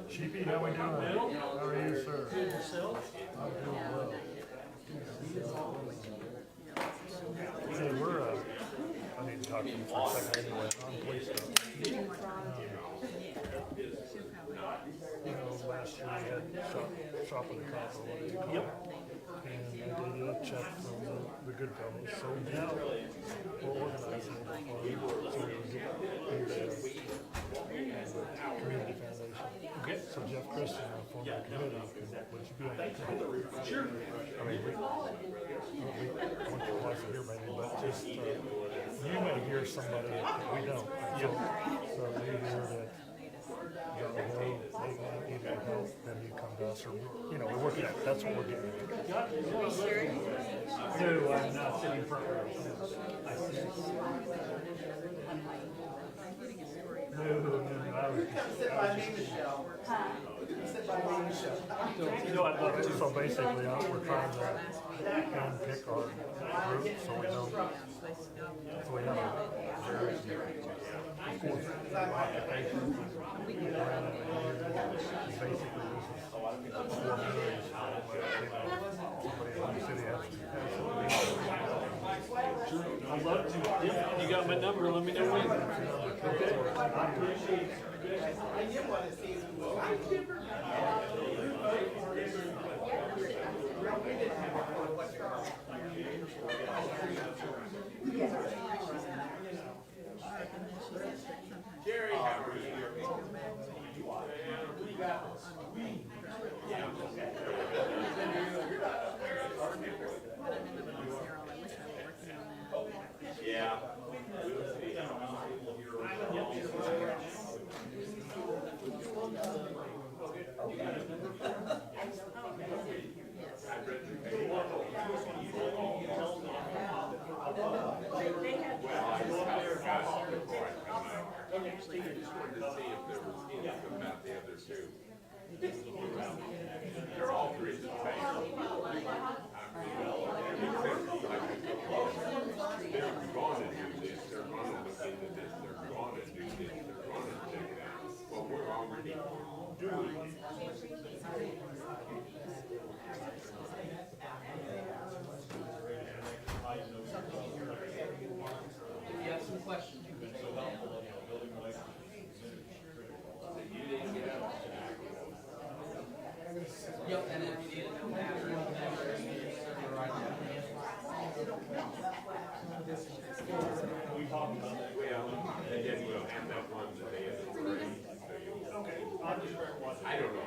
Sheepy, how we doing? How are you, sir? I'm doing well. Hey, I need to talk to you for a second anyway, on police stuff. Last year we had shop in the cop or whatever you call it. And I did a check from the good fellows. So now we're organizing it so we can get into community foundation. Okay. So Jeff Christian, our former committee, would you be on that committee? Sure. I mean, we once or twice a year maybe, but just you may hear somebody that we don't. So we hear that they need help, then you come to us, or we work it out. That's what we're getting at. No, I'm not sitting front row. No, I was just. So basically, we're trying to handpick our group so we don't. So we have occupation. Basically, this is 4 million. Somebody in the city has to. I'd love to. Yeah, you got my number. Let me know when. Okay. I appreciate it. I did want to see if you will. Jerry, how are you? Yeah. They're all three the same. They're going to do this, they're going to look into this, they're going to do this, they're going to check it out. But we're already doing it. If you have some questions, you've been so helpful in building relationships. Yep, and if you need it, no matter. We talked about that. Well, and then we'll have that one that they have to raise. Okay, I'll just read one. I don't know.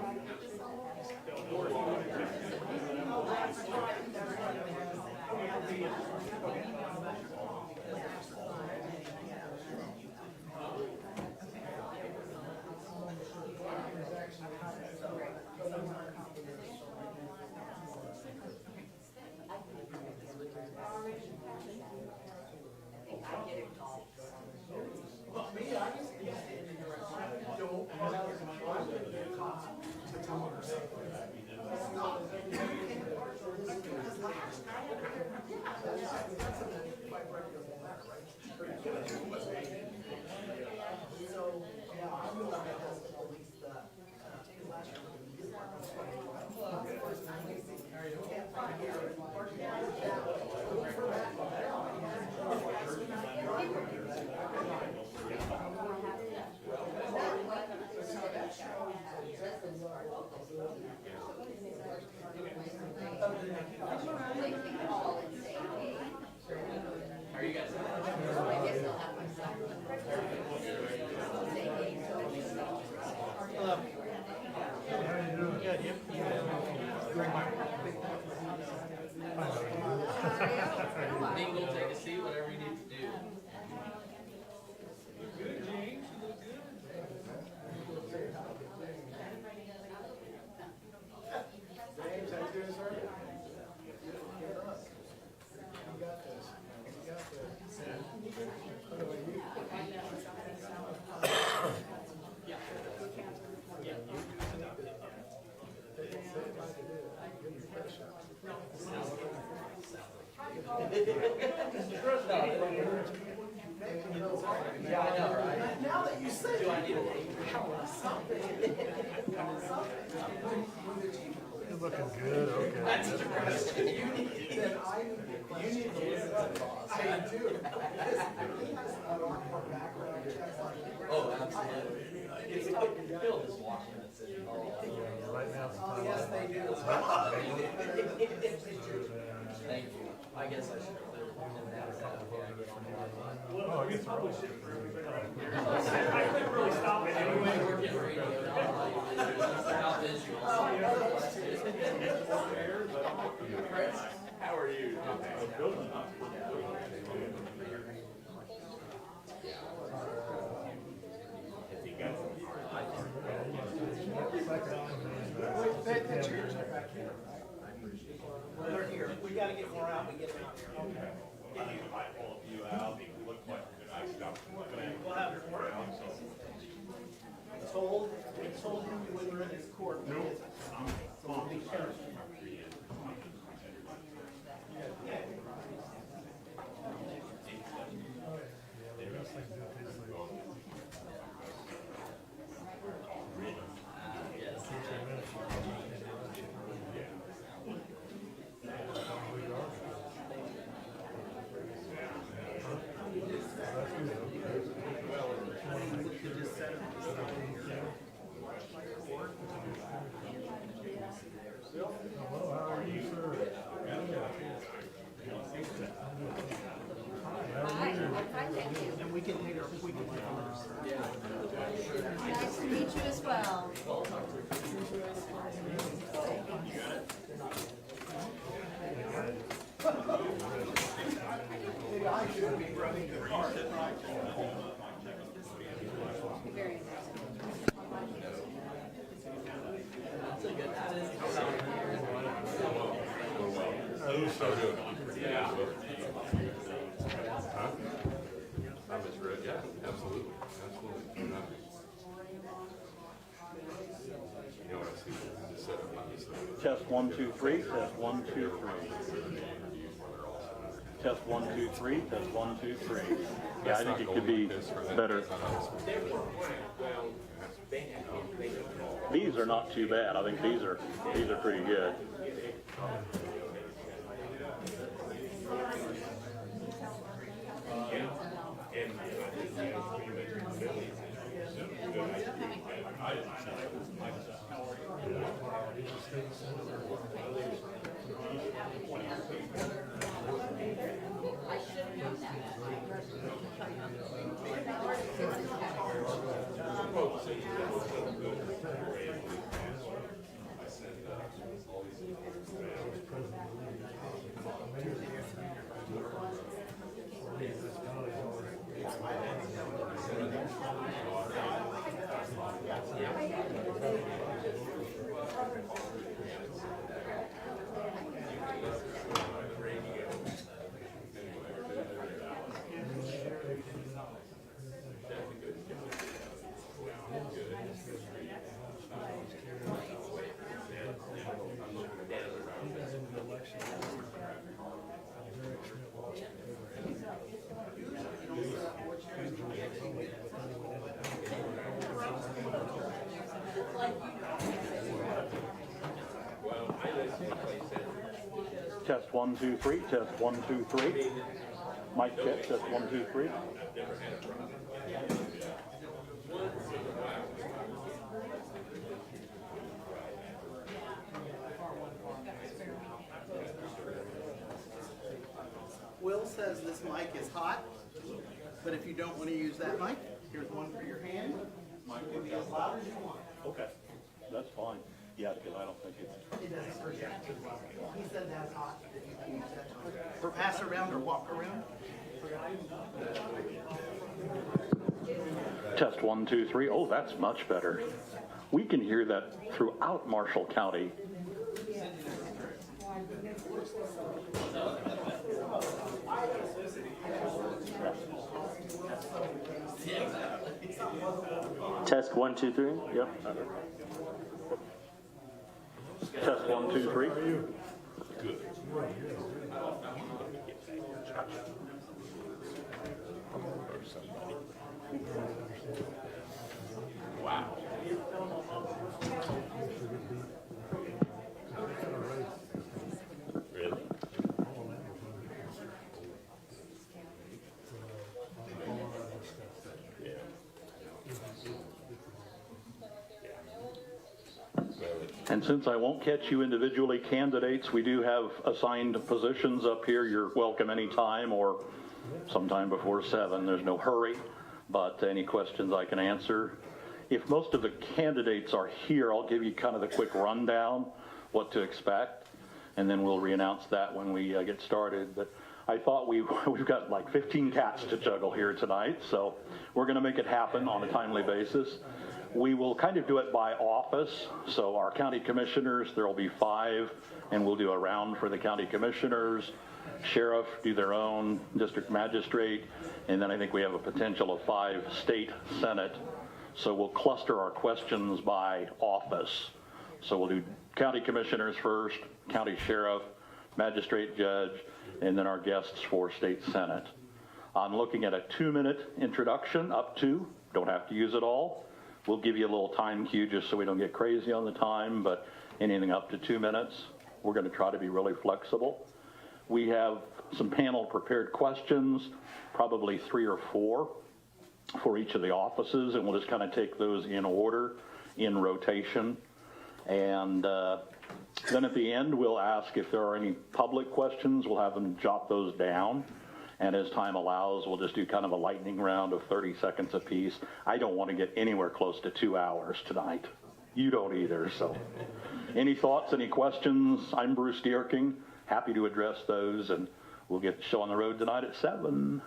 How are you guys? Hello. How are you doing? Good, you? Mingle, take a seat, whatever you need to do. Good, James. You look good. James, how you doing, sir? You got this. You got this. By the way, you. Yeah, I know, right? Now that you say Do I need a paper? You're looking good, okay. That's the question. You need then I need to question. You need to listen to the boss. I do. Because he has an awkward background checks on it. Oh, absolutely. It's Bill just walking and sitting. Right now, it's Oh, yes, they do. Thank you. I guess I should have cleared it out. oh, I guess we're all. Anyway, we're getting radio. How visual. How are you? Well, they're here. We gotta get more out. We get them out here. Okay. I pulled you out, it looked like I stopped. We'll have it more out. I told him when we're in his court. No. So be careful. Hello, how are you, sir? Hi, I'm fine, thank you. And we can take our, we can take ours. Nice to meet you as well. Very nice. So do yeah. Huh? I misread, yeah, absolutely, absolutely. You know what I see, just set up, Test 1, 2, 3. Test 1, 2, 3. Test 1, 2, 3. Test 1, 2, 3. Yeah, I think it could be better. These are not too bad. I think these are pretty good. Test 1, 2, 3. Test 1, 2, 3. Mic check. Test 1, 2, 3. Will says this mic is hot, but if you don't want to use that mic, here's one for your hand. Mic can be as loud as you want. Okay, that's fine. Yeah, because I don't think it's. It doesn't project as well. He said that's hot. If you can use that. Or pass around or walk around. Test 1, 2, 3. Oh, that's much better. We can hear that throughout Marshall County. Test 1, 2, 3. Yep. Test 1, 2, 3. good. Wow. Really? And since I won't catch you individually, candidates, we do have assigned positions up here. You're welcome anytime or sometime before 7. There's no hurry, but any questions I can answer. If most of the candidates are here, I'll give you kind of the quick rundown, what to expect, and then we'll re-announce that when we get started. But I thought we've got like 15 cats to juggle here tonight, so we're going to make it happen on a timely basis. We will kind of do it by office. So our county commissioners, there will be 5, and we'll do a round for the county commissioners. Sheriff do their own, district magistrate, and then I think we have a potential of 5 state senate. So we'll cluster our questions by office. So we'll do county commissioners first, county sheriff, magistrate, judge, and then our guests for state senate. I'm looking at a 2-minute introduction, up to, don't have to use it all. We'll give you a little time cue just so we don't get crazy on the time, but anything up to 2 minutes. We're going to try to be really flexible. We have some panel prepared questions, probably 3 or 4 for each of the offices, and we'll just kind of take those in order, in rotation. And then at the end, we'll ask if there are any public questions. We'll have them jot those down. And as time allows, we'll just do kind of a lightning round of 30 seconds apiece. I don't want to get anywhere close to 2 hours tonight. You don't either, so. Any thoughts, any questions? I'm Bruce Dierking. Happy to address those, and we'll get the show on the road tonight at 7.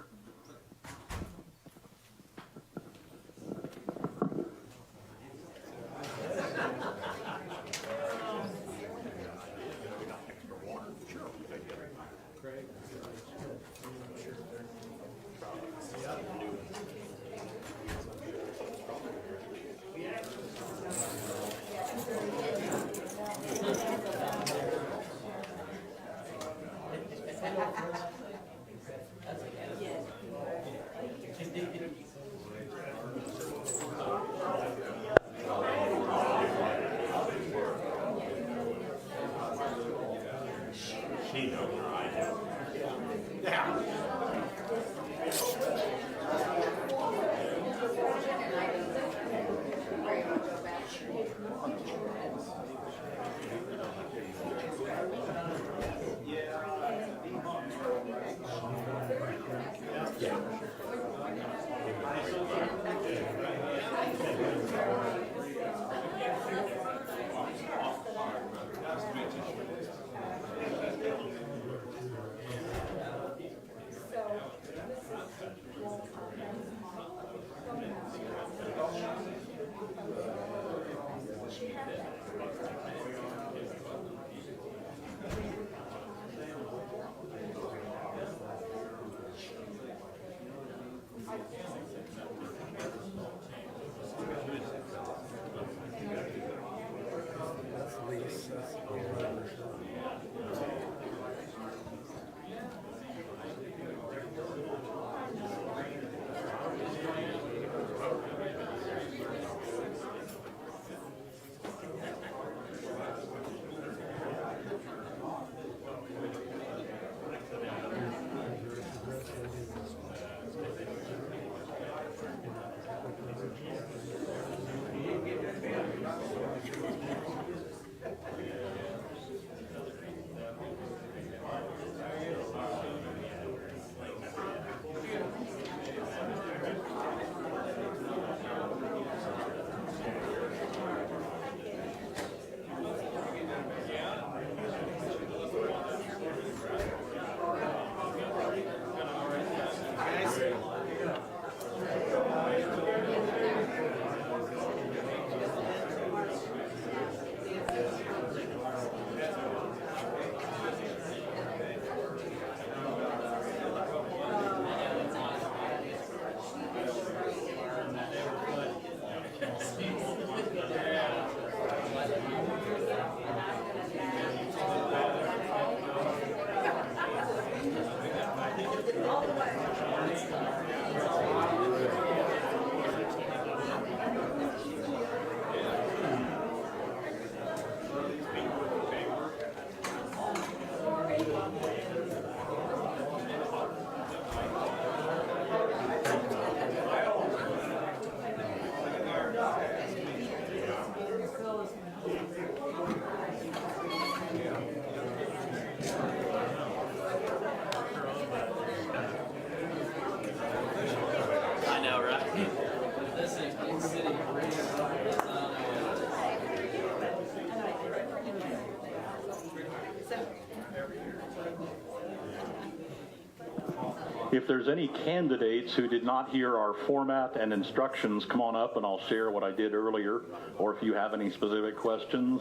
If there's any candidates who did not hear our format and instructions, come on up and I'll share what I did earlier. Or if you have any specific questions,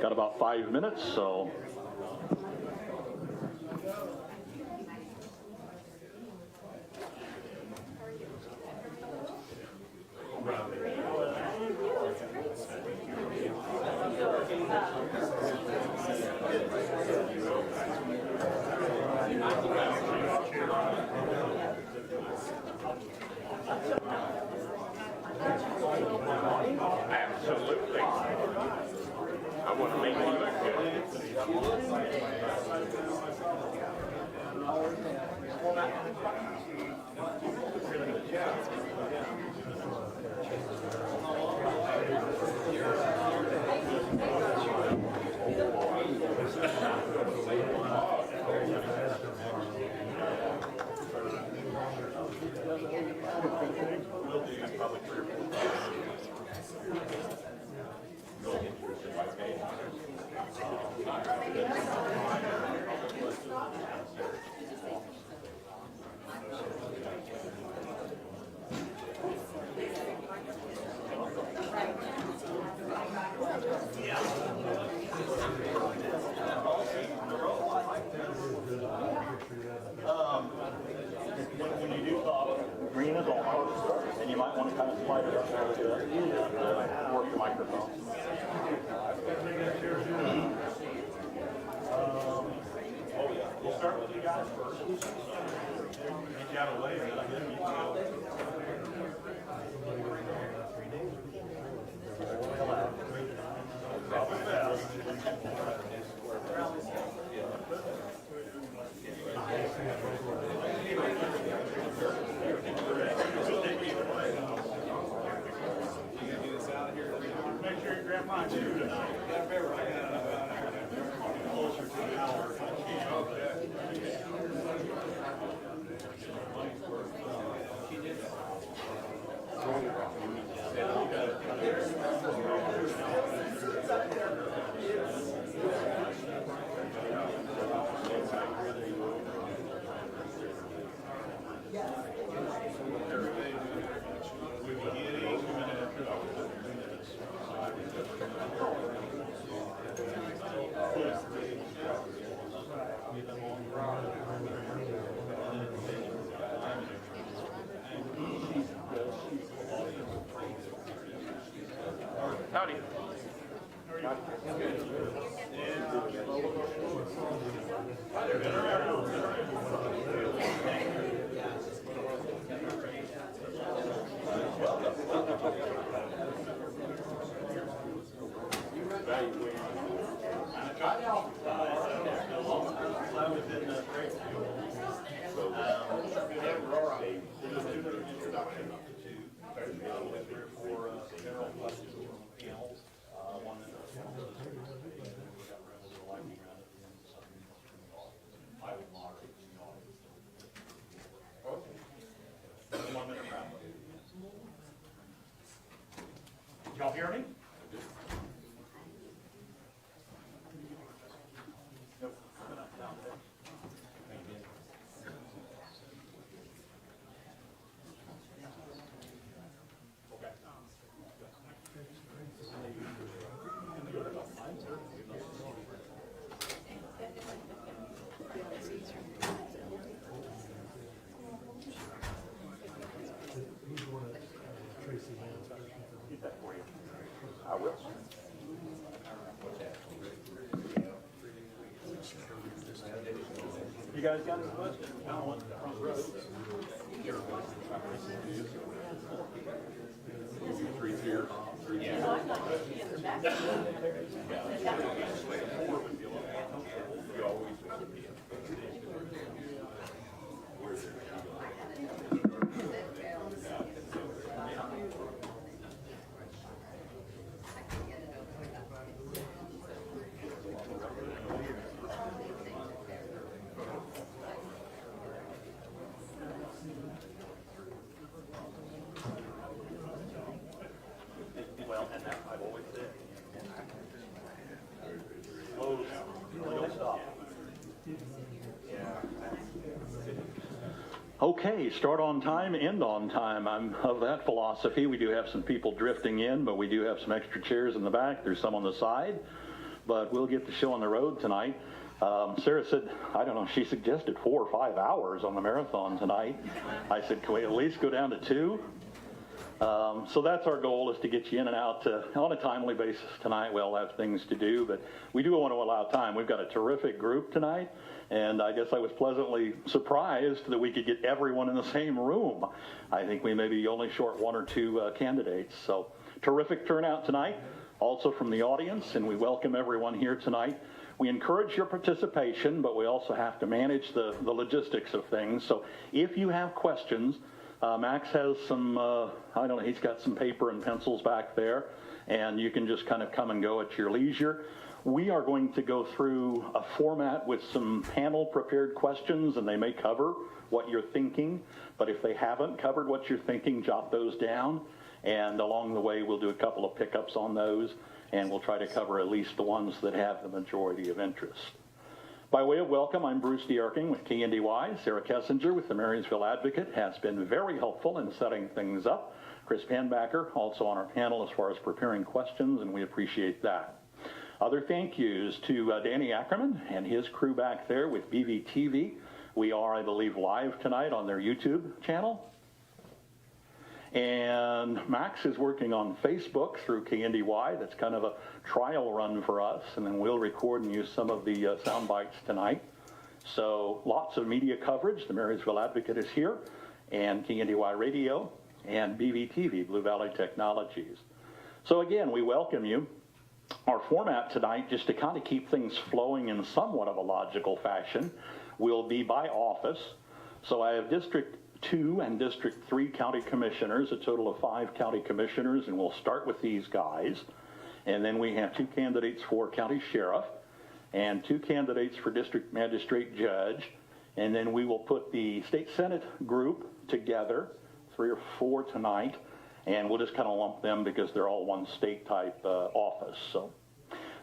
got about 5 minutes, so. Absolutely. I want to make you look When you do stop, green is on, and you might want to kind of slide it up a little bit and work the microphone. We'll start with you guys first. Get you out of the way, and then you can go. Make sure you grab mine too tonight. Closer to the hour if I can. Howdy. Y'all hear me? Who's one of Tracy Mann's Get that for you. I will. You guys got any questions? I don't want the front row. Three tiers. Well, and that I've always said. Close, don't stop. Okay, start on time, end on time. I'm of that philosophy. We do have some people drifting in, but we do have some extra chairs in the back. There's some on the side, but we'll get the show on the road tonight. Sarah said, I don't know, she suggested 4 or 5 hours on the marathon tonight. I said, can we at least go down to 2? So that's our goal, is to get you in and out on a timely basis tonight. We all have things to do, but we do want to allow time. We've got a terrific group tonight, and I guess I was pleasantly surprised that we could get everyone in the same room. I think we may be only short 1 or 2 candidates. So terrific turnout tonight, also from the audience, and we welcome everyone here tonight. We encourage your participation, but we also have to manage the logistics of things. So if you have questions, Max has some, I don't know, he's got some paper and pencils back there, and you can just kind of come and go at your leisure. We are going to go through a format with some panel prepared questions, and they may cover what you're thinking, but if they haven't covered what you're thinking, jot those down, and along the way we'll do a couple of pickups on those, and we'll try to cover at least the ones that have the majority of interest. By way of welcome, I'm Bruce DeArking with KNDY. Sarah Kessinger with the Marysville Advocate has been very helpful in setting things up. Chris Panbacker also on our panel as far as preparing questions, and we appreciate that. Other thank yous to Danny Ackerman and his crew back there with BVTV. We are, I believe, live tonight on their YouTube channel. And Max is working on Facebook through KNDY. That's kind of a trial run for us, and then we'll record and use some of the sound bites tonight. So lots of media coverage. The Marysville Advocate is here, and KNDY Radio, and BVTV, Blue Valley Technologies. So again, we welcome you. Our format tonight, just to kind of keep things flowing in somewhat of a logical fashion, will be by office. So I have District 2 and District 3 county commissioners, a total of 5 county commissioners, and we'll start with these guys. And then we have 2 candidates for county sheriff and 2 candidates for district magistrate judge. And then we will put the state senate group together, 3 or 4 tonight, and we'll just kind of lump them because they're all one state type office. So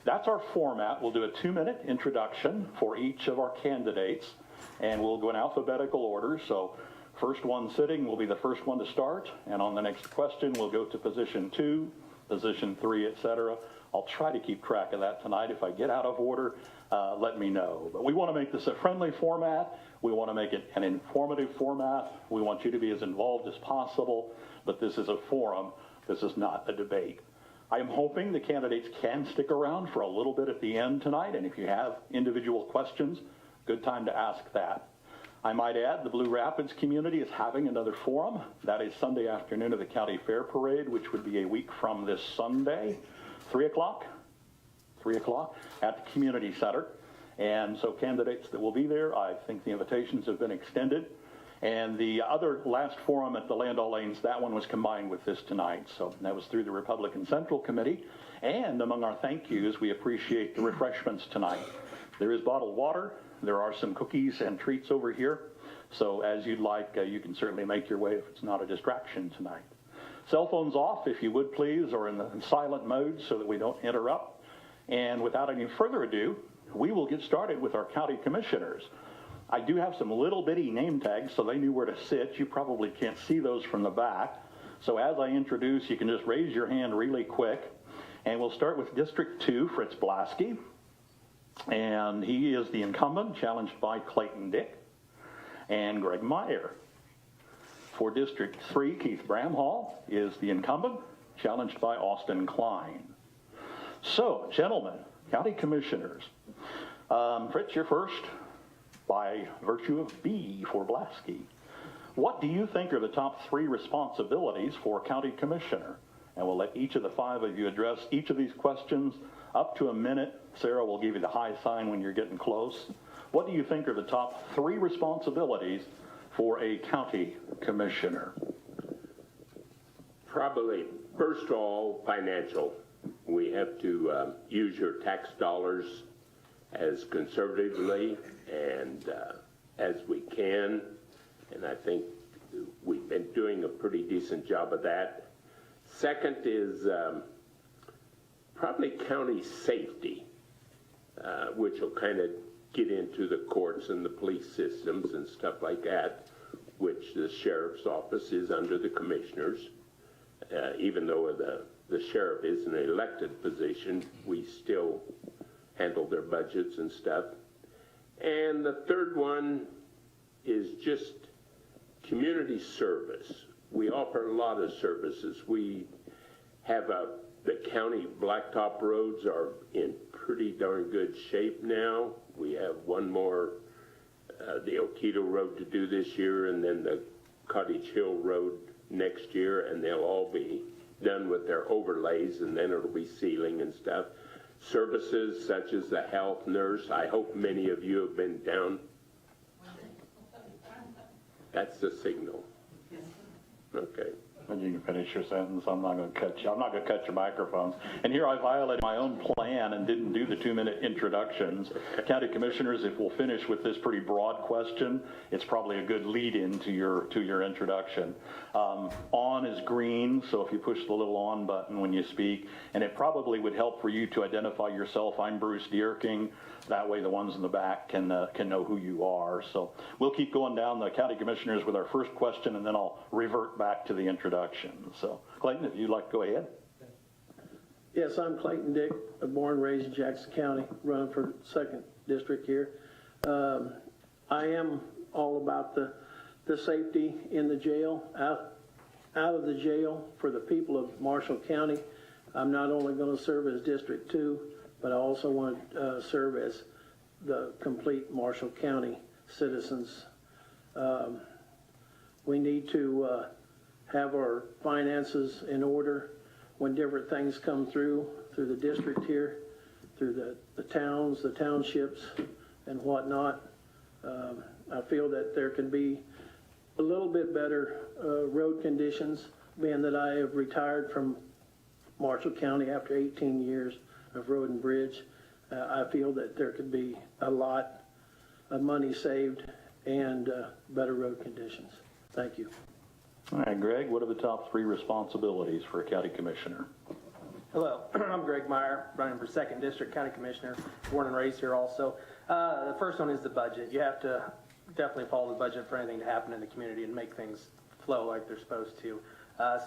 that's our format. We'll do a 2-minute introduction for each of our candidates, and we'll go in alphabetical order. So first one sitting will be the first one to start, and on the next question we'll go to position 2, position 3, etc. I'll try to keep track of that tonight. If I get out of order, let me know. But we want to make this a friendly format. We want to make it an informative format. We want you to be as involved as possible, but this is a forum. This is not a debate. I am hoping the candidates can stick around for a little bit at the end tonight, and if you have individual questions, good time to ask that. I might add, the Blue Rapids community is having another forum. That is Sunday afternoon of the County Fair Parade, which would be a week from this Sunday, 3 o'clock at the community center. And so candidates that will be there, I think the invitations have been extended. And the other last forum at the Land All Lanes, that one was combined with this tonight. So that was through the Republican Central Committee. And among our thank yous, we appreciate the refreshments tonight. There is bottled water. There are some cookies and treats over here. So as you'd like, you can certainly make your way if it's not a distraction tonight. Cell phones off, if you would please, or in silent mode so that we don't interrupt. And without any further ado, we will get started with our county commissioners. I do have some little bitty name tags so they knew where to sit. You probably can't see those from the back. So as I introduce, you can just raise your hand really quick. And we'll start with District 2, Fritz Blasky. And he is the incumbent, challenged by Clayton Dick and Greg Meyer. For District 3, Keith Bramhall is the incumbent, challenged by Austin Klein. So, gentlemen, county commissioners, Fritz, you're first by virtue of B for Blasky. What do you think are the top 3 responsibilities for a county commissioner? And we'll let each of the 5 of you address each of these questions up to a minute. Sarah will give you the high sign when you're getting close. What do you think are the top 3 responsibilities for a county commissioner? Probably, first of all, financial. We have to use your tax dollars as conservatively and as we can, and I think we've been doing a pretty decent job of that. Second is probably county safety, which will kind of get into the courts and the police systems and stuff like that. which the sheriff's office is under the commissioners. Even though the sheriff is an elected position, we still handle their budgets and stuff. And the third one is just community service. We offer a lot of services. We have the county blacktop roads are in pretty darn good shape now. We have one more, the Oquito Road to do this year, and then the Cottage Hill Road next year, and they'll all be done with their overlays, and then it'll be sealing and stuff. Services such as the health nurse, I hope many of you have been down. That's the signal. Okay. And you can finish your sentence. I'm not going to cut you. I'm not going to cut your microphones. And here I violated my own plan and didn't do the 2-minute introductions. County Commissioners, if we'll finish with this pretty broad question, it's probably a good lead-in to your introduction. On is green, so if you push the little on button when you speak, and it probably would help for you to identify yourself. I'm Bruce Dierking. That way the ones in the back can know who you are. So we'll keep going down the County Commissioners with our first question, and then I'll revert back to the introduction. So Clayton, if you'd like to go ahead. Yes, I'm Clayton Dick, born and raised in Jackson County, running for 2nd District here. I am all about the safety in the jail, out of the jail for the people of Marshall County. I'm not only going to serve as District 2, but I also want to serve as the complete Marshall County citizens. We need to have our finances in order when different things come through the district here, through the towns, the townships, and whatnot. I feel that there can be a little bit better road conditions, being that I have retired from Marshall County after 18 years of road and bridge. I feel that there could be a lot of money saved and better road conditions. Thank you. All right, Greg, what are the top 3 responsibilities for a county commissioner? Hello, I'm Greg Meyer, running for 2nd District County Commissioner, born and raised here also. The first one is the budget. You have to definitely follow the budget for anything to happen in the community and make things flow like they're supposed to.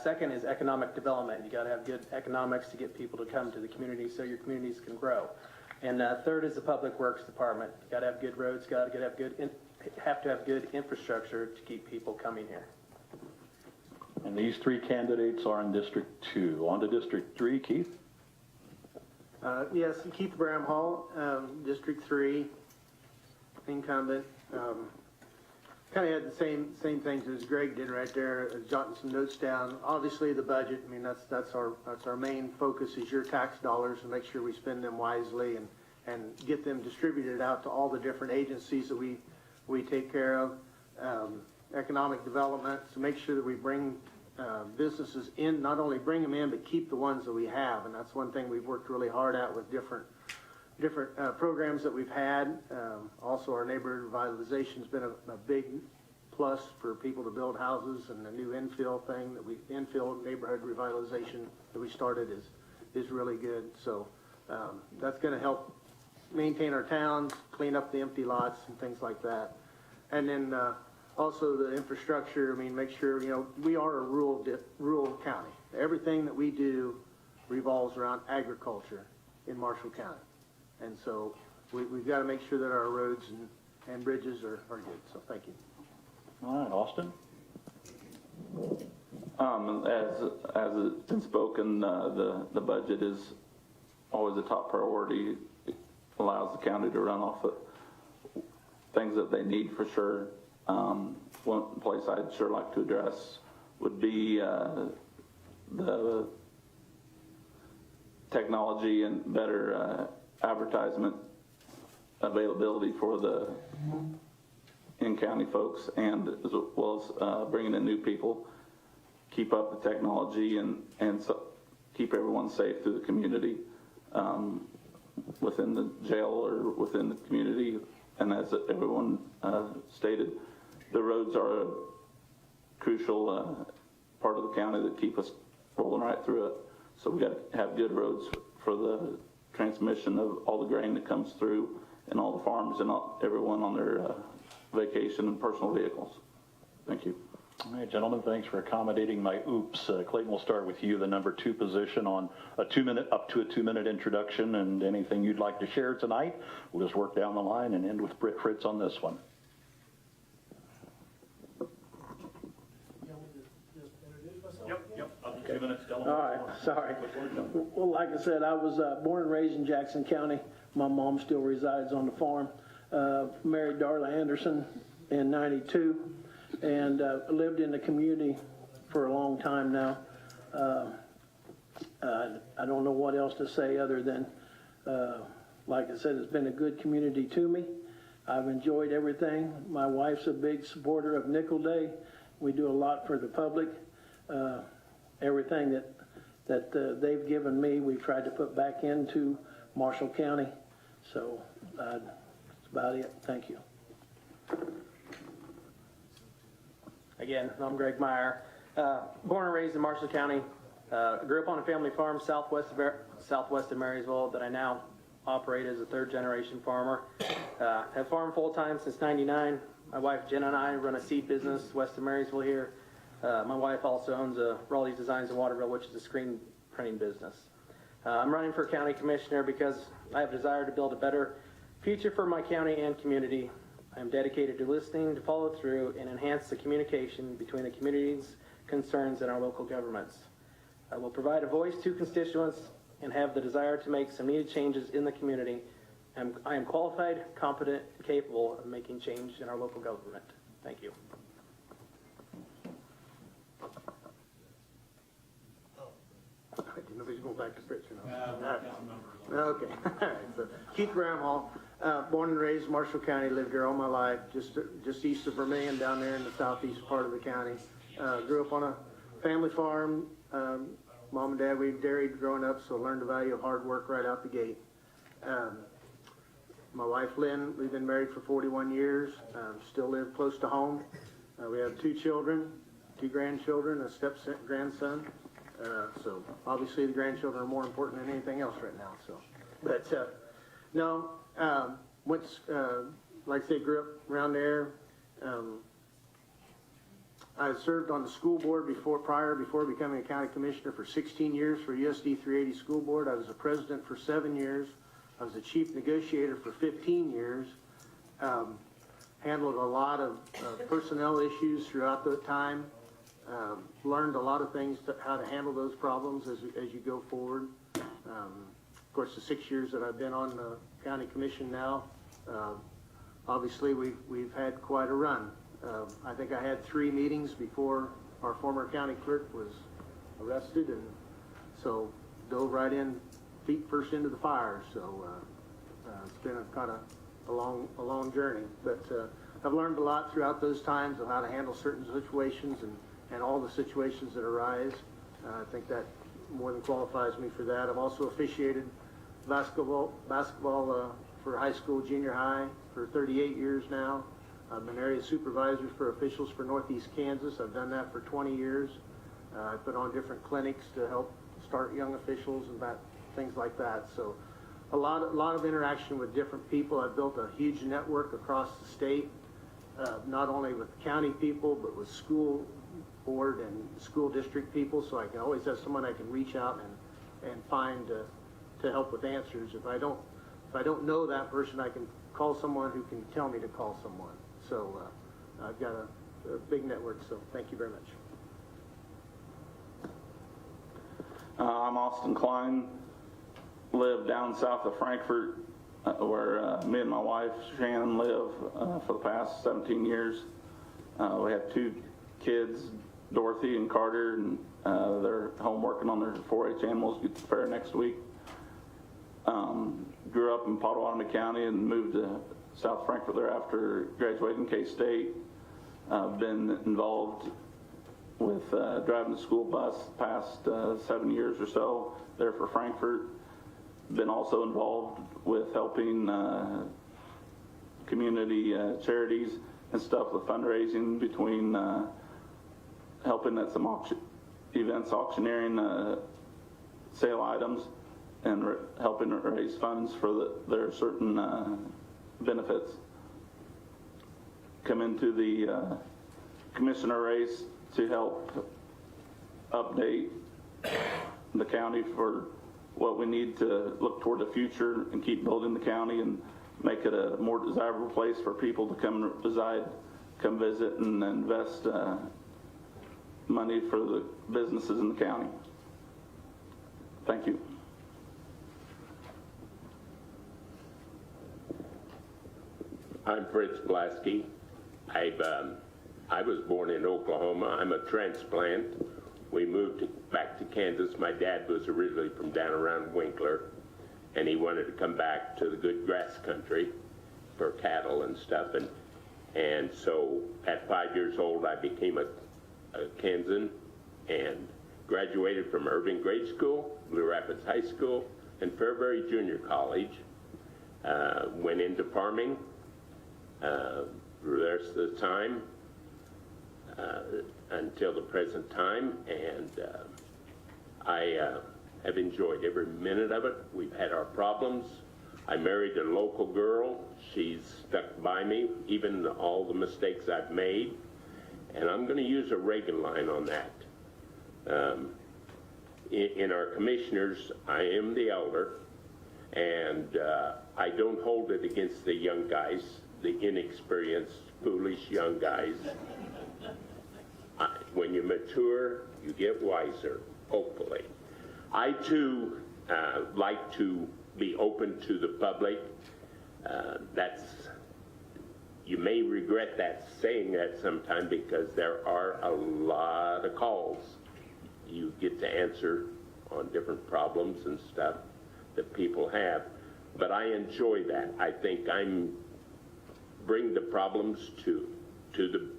Second is economic development. You got to have good economics to get people to come to the community so your communities can grow. And third is the public works department. You got to have good roads. Got to have good infrastructure to keep people coming here. And these 3 candidates are in District 2. On to District 3, Keith. Yes, Keith Bramhall, District 3, incumbent. Kind of had the same things as Greg did right there, jotting some notes down. Obviously, the budget. I mean, that's our main focus is your tax dollars, and make sure we spend them wisely and get them distributed out to all the different agencies that we take care of. Economic development, to make sure that we bring businesses in, not only bring them in, but keep the ones that we have. And that's one thing we've worked really hard at with different programs that we've had. Also, our neighborhood revitalization has been a big plus for people to build houses, and the new infill neighborhood revitalization that we started is really good. So that's going to help maintain our towns, clean up the empty lots and things like that. And then also the infrastructure. I mean, make sure, we are a rural county. Everything that we do revolves around agriculture in Marshall County. And so we've got to make sure that our roads and bridges are good. So thank you. All right, Austin. As it's been spoken, the budget is always a top priority. It allows the county to run off of things that they need for sure. One place I'd sure like to address would be the technology and better advertisement availability for the in-county folks, and as well as bringing in new people, keep up the technology and so keep everyone safe through the community, within the jail or within the community. And as everyone stated, the roads are a crucial part of the county that keep us rolling right through it. So we got to have good roads for the transmission of all the grain that comes through and all the farms and everyone on their vacation and personal vehicles. Thank you. All right, gentlemen, thanks for accommodating my oops. Clayton, we'll start with you, the number 2 position on a 2-minute, up to a 2-minute introduction, and anything you'd like to share tonight. We'll just work down the line and end with Britt Fritz on this one. Yep. Up to 2 minutes. Tell them. All right, sorry. Well, like I said, I was born and raised in Jackson County. My mom still resides on the farm. Married Darla Anderson in '92, and lived in the community for a long time now. I don't know what else to say other than, like I said, it's been a good community to me. I've enjoyed everything. My wife's a big supporter of Nickel Day. We do a lot for the public. Everything that they've given me, we've tried to put back into Marshall County. So that's about it. Thank you. Again, I'm Greg Meyer. Born and raised in Marshall County. Grew up on a family farm southwest of Marysville that I now operate as a third-generation farmer. Have farmed full-time since '99. My wife Jen and I run a seed business west of Marysville here. My wife also owns Raleigh's Designs in Waterville, which is a screen printing business. I'm running for county commissioner because I have a desire to build a better future for my county and community. I am dedicated to listening, to follow through, and enhance the communication between the community's concerns and our local governments. I will provide a voice to constituents and have the desire to make some needed changes in the community. I am qualified, competent, and capable of making change in our local government. Thank you. Nobody's going back to Fritz, you know. Okay. All right. So Keith Bramhall, born and raised Marshall County, lived here all my life, just east of Vermillion, down there in the southeast part of the county. Grew up on a family farm. Mom and Dad, we dairied growing up, so learned the value of hard work right out the gate. My wife Lynn, we've been married for 41 years. Still live close to home. We have 2 children, 2 grandchildren, a step-grandson. So obviously the grandchildren are more important than anything else right now. So, but no, went like I say, grew up around there. I served on the school board before becoming a county commissioner for 16 years for USD 380 school board. I was a president for 7 years. I was the chief negotiator for 15 years. Handled a lot of personnel issues throughout the time. Learned a lot of things, how to handle those problems as you go forward. Of course, the 6 years that I've been on the county commission now, obviously we've had quite a run. I think I had 3 meetings before our former county clerk was arrested, and so dove right in, feet first into the fire. So it's been a kind of a long journey, but I've learned a lot throughout those times of how to handle certain situations and all the situations that arise. I think that more than qualifies me for that. I've also officiated basketball for high school, junior high for 38 years now. I've been area supervisor for officials for Northeast Kansas. I've done that for 20 years. I put on different clinics to help start young officials and things like that. So a lot of interaction with different people. I've built a huge network across the state, not only with county people, but with school board and school district people, so I can always have someone I can reach out and find to help with answers. If I don't know that person, I can call someone who can tell me to call someone. So I've got a big network, so thank you very much. I'm Austin Klein, live down south of Frankfort, where me and my wife Shannon live for the past 17 years. We have 2 kids, Dorothy and Carter, and they're home working on their 4-H animals. Get to the fair next week. Grew up in Potawatomi County and moved to South Frankfort there after graduating K-State. Been involved with driving the school bus past 7 years or so there for Frankfort. Been also involved with helping community charities and stuff with fundraising between helping at some events, auctioneering sale items, and helping raise funds for their certain benefits. Come into the commissioner race to help update the county for what we need to look toward the future and keep building the county and make it a more desirable place for people to come reside, come visit, and invest money for the businesses in the county. Thank you. I'm Fritz Blasky. I was born in Oklahoma. I'm a transplant. We moved back to Kansas. My dad was originally from down around Winkler, and he wanted to come back to the good grass country for cattle and stuff. And so at 5 years old, I became a Kansan and graduated from Irving Grade School, Blue Rapids High School, and Fairbury Junior College. Went into farming for the rest of the time until the present time, and I have enjoyed every minute of it. We've had our problems. I married a local girl. She's stuck by me, even all the mistakes I've made, and I'm going to use a Reagan line on that. In our commissioners, I am the elder, and I don't hold it against the young guys, the inexperienced, foolish young guys. When you mature, you get wiser, hopefully. I, too, like to be open to the public. You may regret that, saying that sometime, because there are a lot of calls you get to answer on different problems and stuff that people have. But I enjoy that. I think bring the problems to the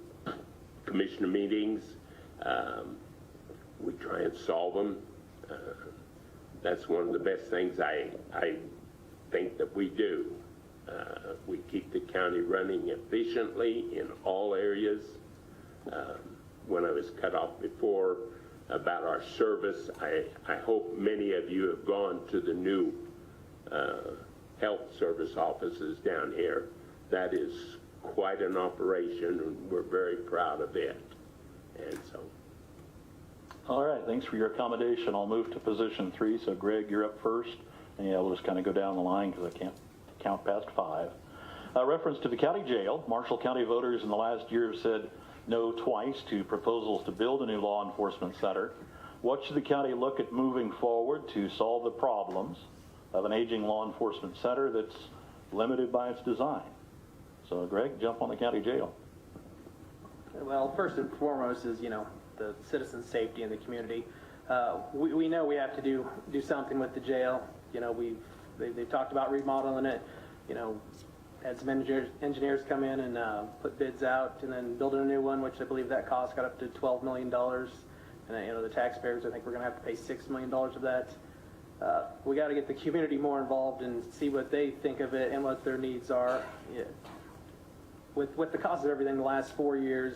commissioner meetings. We try and solve them. That's one of the best things I think that we do. We keep the county running efficiently in all areas. When I was cut off before about our service, I hope many of you have gone to the new health service offices down here. That is quite an operation, and we're very proud of it. And so. All right, thanks for your accommodation. I'll move to position 3. So Greg, you're up first. And yeah, we'll just kind of go down the line because I can't count past 5. Reference to the county jail. Marshall County voters in the last year have said no twice to proposals to build a new law enforcement center. What should the county look at moving forward to solve the problems of an aging law enforcement center that's limited by its design? So Greg, jump on the county jail. Well, first and foremost is, the citizen safety in the community. We know we have to do something with the jail. They've talked about remodeling it. Had some engineers come in and put bids out, and then building a new one, which I believe that cost got up to $12 million. And the taxpayers, I think we're going to have to pay $6 million of that. We got to get the community more involved and see what they think of it and what their needs are. Yeah. With the cost of everything the last 4 years,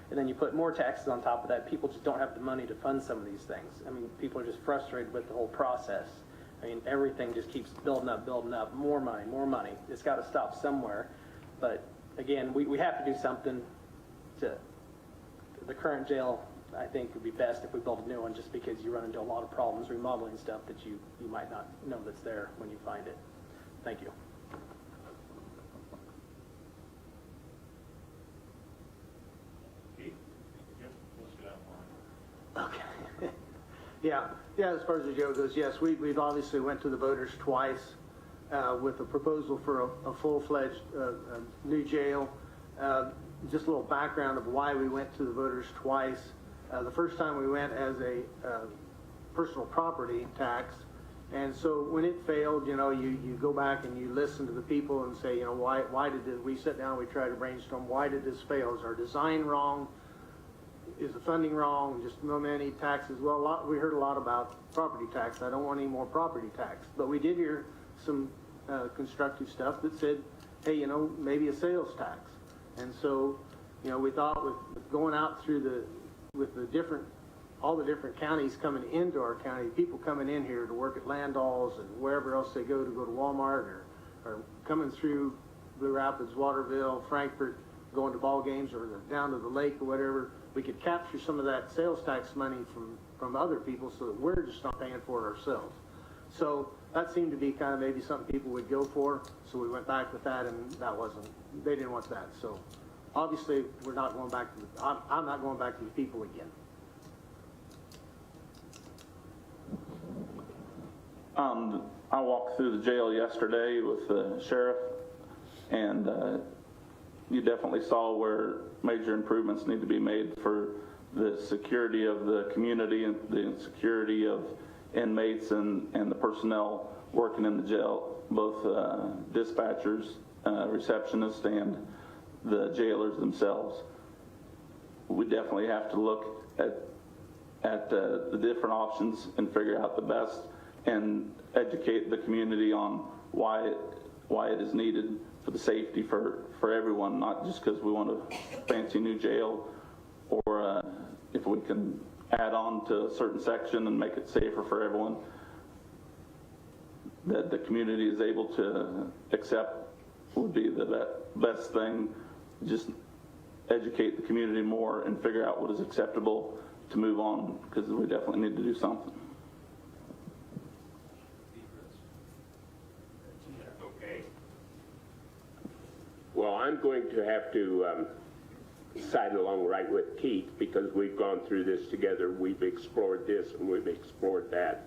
and then you put more taxes on top of that, people just don't have the money to fund some of these things. I mean, people are just frustrated with the whole process. I mean, everything just keeps building up, more money, more money. It's got to stop somewhere. But again, we have to do something to the current jail. I think would be best if we build a new one, just because you run into a lot of problems remodeling stuff that you might not know that's there when you find it. Thank you. Okay. Yeah, as far as the jail goes, yes, we've obviously went to the voters twice with a proposal for a full-fledged new jail. Just a little background of why we went to the voters twice. The first time we went as a personal property tax, and so when it failed, you go back and you listen to the people and say, why did this, we sit down, we try to brainstorm, why did this fail? Is our design wrong? Is the funding wrong? Just no many taxes. Well, we heard a lot about property tax. I don't want any more property tax. But we did hear some constructive stuff that said, hey, maybe a sales tax. And so, we thought with going out through all the different counties coming into our county, people coming in here to work at Landall's and wherever else they go to Walmart or coming through Blue Rapids, Waterville, Frankfort, going to ball games or down to the lake or whatever, we could capture some of that sales tax money from other people so that we're just not paying for it ourselves. So that seemed to be kind of maybe something people would go for, so we went back with that, and they didn't want that. So obviously, we're not going back to I'm not going back to the people again. I walked through the jail yesterday with the sheriff, and you definitely saw where major improvements need to be made for the security of the community and the security of inmates and the personnel working in the jail, both dispatchers, receptionists, and the jailers themselves. We definitely have to look at the different options and figure out the best and educate the community on why it is needed for the safety for everyone, not just because we want a fancy new jail, or if we can add on to a certain section and make it safer for everyone that the community is able to accept would be the best thing. Just educate the community more and figure out what is acceptable to move on, because we definitely need to do something. Okay. Well, I'm going to have to side along right with Keith, because we've gone through this together. We've explored this and we've explored that.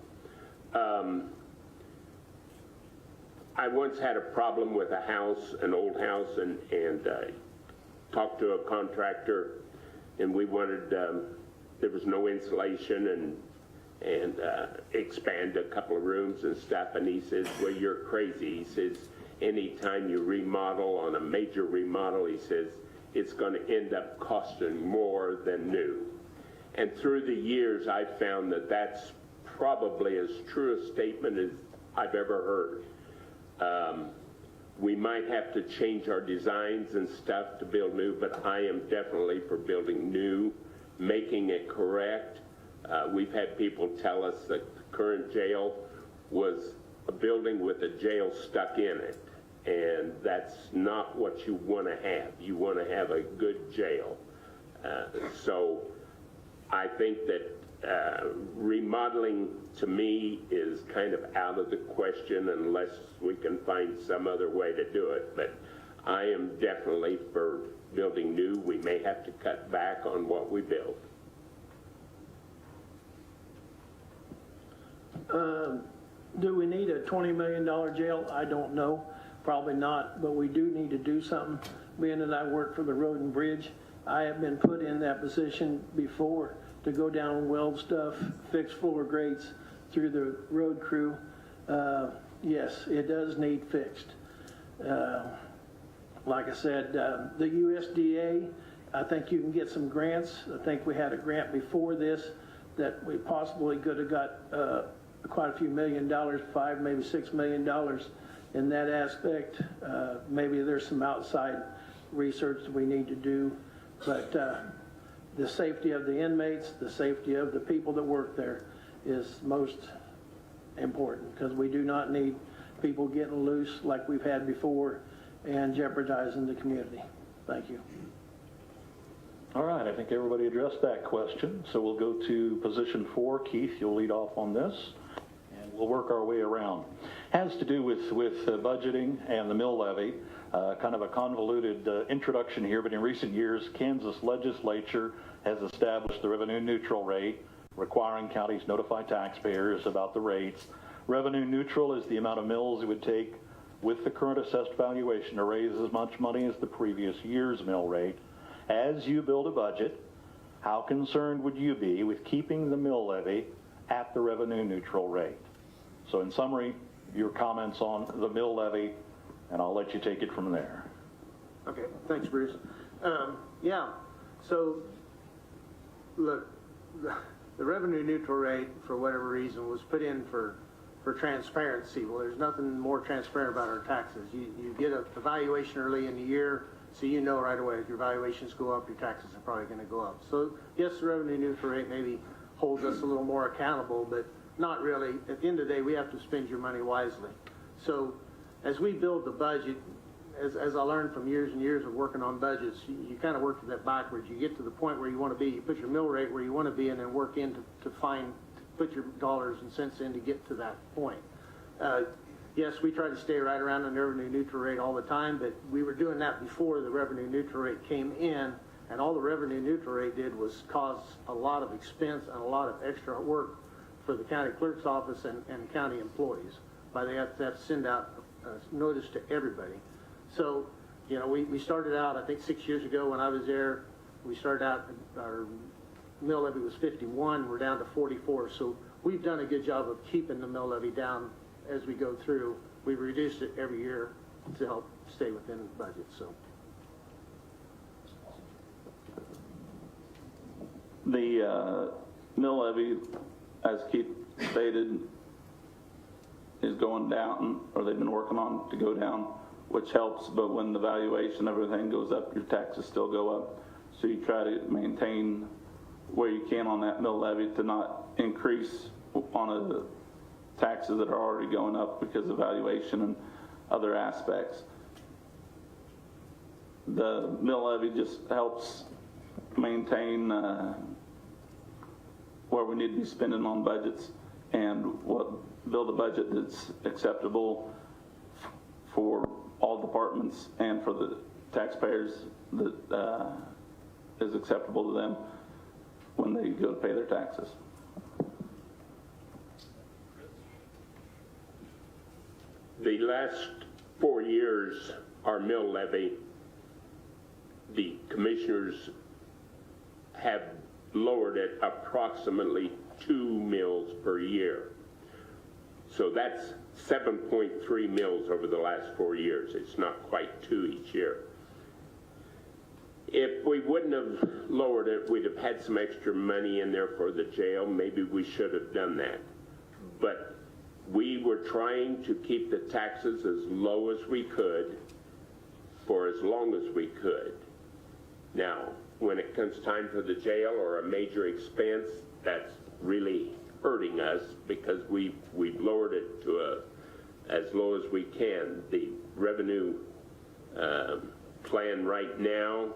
I once had a problem with a house, an old house, and talked to a contractor, and we wanted, there was no insulation, and expand a couple of rooms and stuff, and he says, well, you're crazy. He says, anytime you remodel, on a major remodel, he says, it's going to end up costing more than new. And through the years, I've found that that's probably as true a statement as I've ever heard. We might have to change our designs and stuff to build new, but I am definitely for building new, making it correct. We've had people tell us that the current jail was a building with a jail stuck in it, and that's not what you want to have. You want to have a good jail. So I think that remodeling, to me, is kind of out of the question unless we can find some other way to do it. But I am definitely for building new. We may have to cut back on what we build. Do we need a $20 million jail? I don't know. Probably not, but we do need to do something. Being that I work for the Road and Bridge, I have been put in that position before to go down and weld stuff, fix floor grates through the road crew. Yes, it does need fixed. Like I said, the USDA, I think you can get some grants. I think we had a grant before this that we possibly could have got quite a few $1 million, $5, maybe $6 million in that aspect. Maybe there's some outside research that we need to do, but the safety of the inmates, the safety of the people that work there is most important, because we do not need people getting loose like we've had before and jeopardizing the community. Thank you. All right, I think everybody addressed that question, so we'll go to position 4. Keith, you'll lead off on this, and we'll work our way around. Has to do with budgeting and the mill levy. Kind of a convoluted introduction here, but in recent years, Kansas legislature has established the revenue neutral rate, requiring counties notify taxpayers about the rates. Revenue neutral is the amount of mills it would take with the current assessed valuation to raise as much money as the previous year's mill rate. As you build a budget, how concerned would you be with keeping the mill levy at the revenue neutral rate? So in summary, your comments on the mill levy, and I'll let you take it from there. Okay, thanks, Bruce. Yeah, so look, the revenue neutral rate, for whatever reason, was put in for transparency. Well, there's nothing more transparent about our taxes. You get a valuation early in the year, so you know right away if your valuations go up, your taxes are probably going to go up. So yes, the revenue neutral rate maybe holds us a little more accountable, but not really. At the end of the day, we have to spend your money wisely. So as we build the budget, as I learned from years and years of working on budgets, you kind of work that backwards. You get to the point where you want to be, you put your mill rate where you want to be, and then work in to put your dollars and cents in to get to that point. Yes, we try to stay right around the revenue neutral rate all the time, but we were doing that before the revenue neutral rate came in, and all the revenue neutral rate did was cause a lot of expense and a lot of extra work for the county clerk's office and county employees. By they have to send out notice to everybody. So, you know, we started out, I think 6 years ago when I was there, we started out, our mill levy was 51, we're down to 44. So we've done a good job of keeping the mill levy down as we go through. We've reduced it every year to help stay within the budget, so. The mill levy, as Keith stated, is going down, or they've been working on to go down, which helps, but when the valuation, everything goes up, your taxes still go up. So you try to maintain where you can on that mill levy to not increase on the taxes that are already going up because of valuation and other aspects. The mill levy just helps maintain where we need to be spending on budgets and build a budget that's acceptable for all departments and for the taxpayers, that is acceptable to them when they go to pay their taxes. The last 4 years, our mill levy, the commissioners have lowered it approximately 2 mills per year. So that's 7.3 mills over the last 4 years. It's not quite 2 each year. If we wouldn't have lowered it, we'd have had some extra money in there for the jail. Maybe we should have done that. But we were trying to keep the taxes as low as we could for as long as we could. Now, when it comes time for the jail or a major expense, that's really hurting us because we've lowered it to as low as we can. The revenue plan right now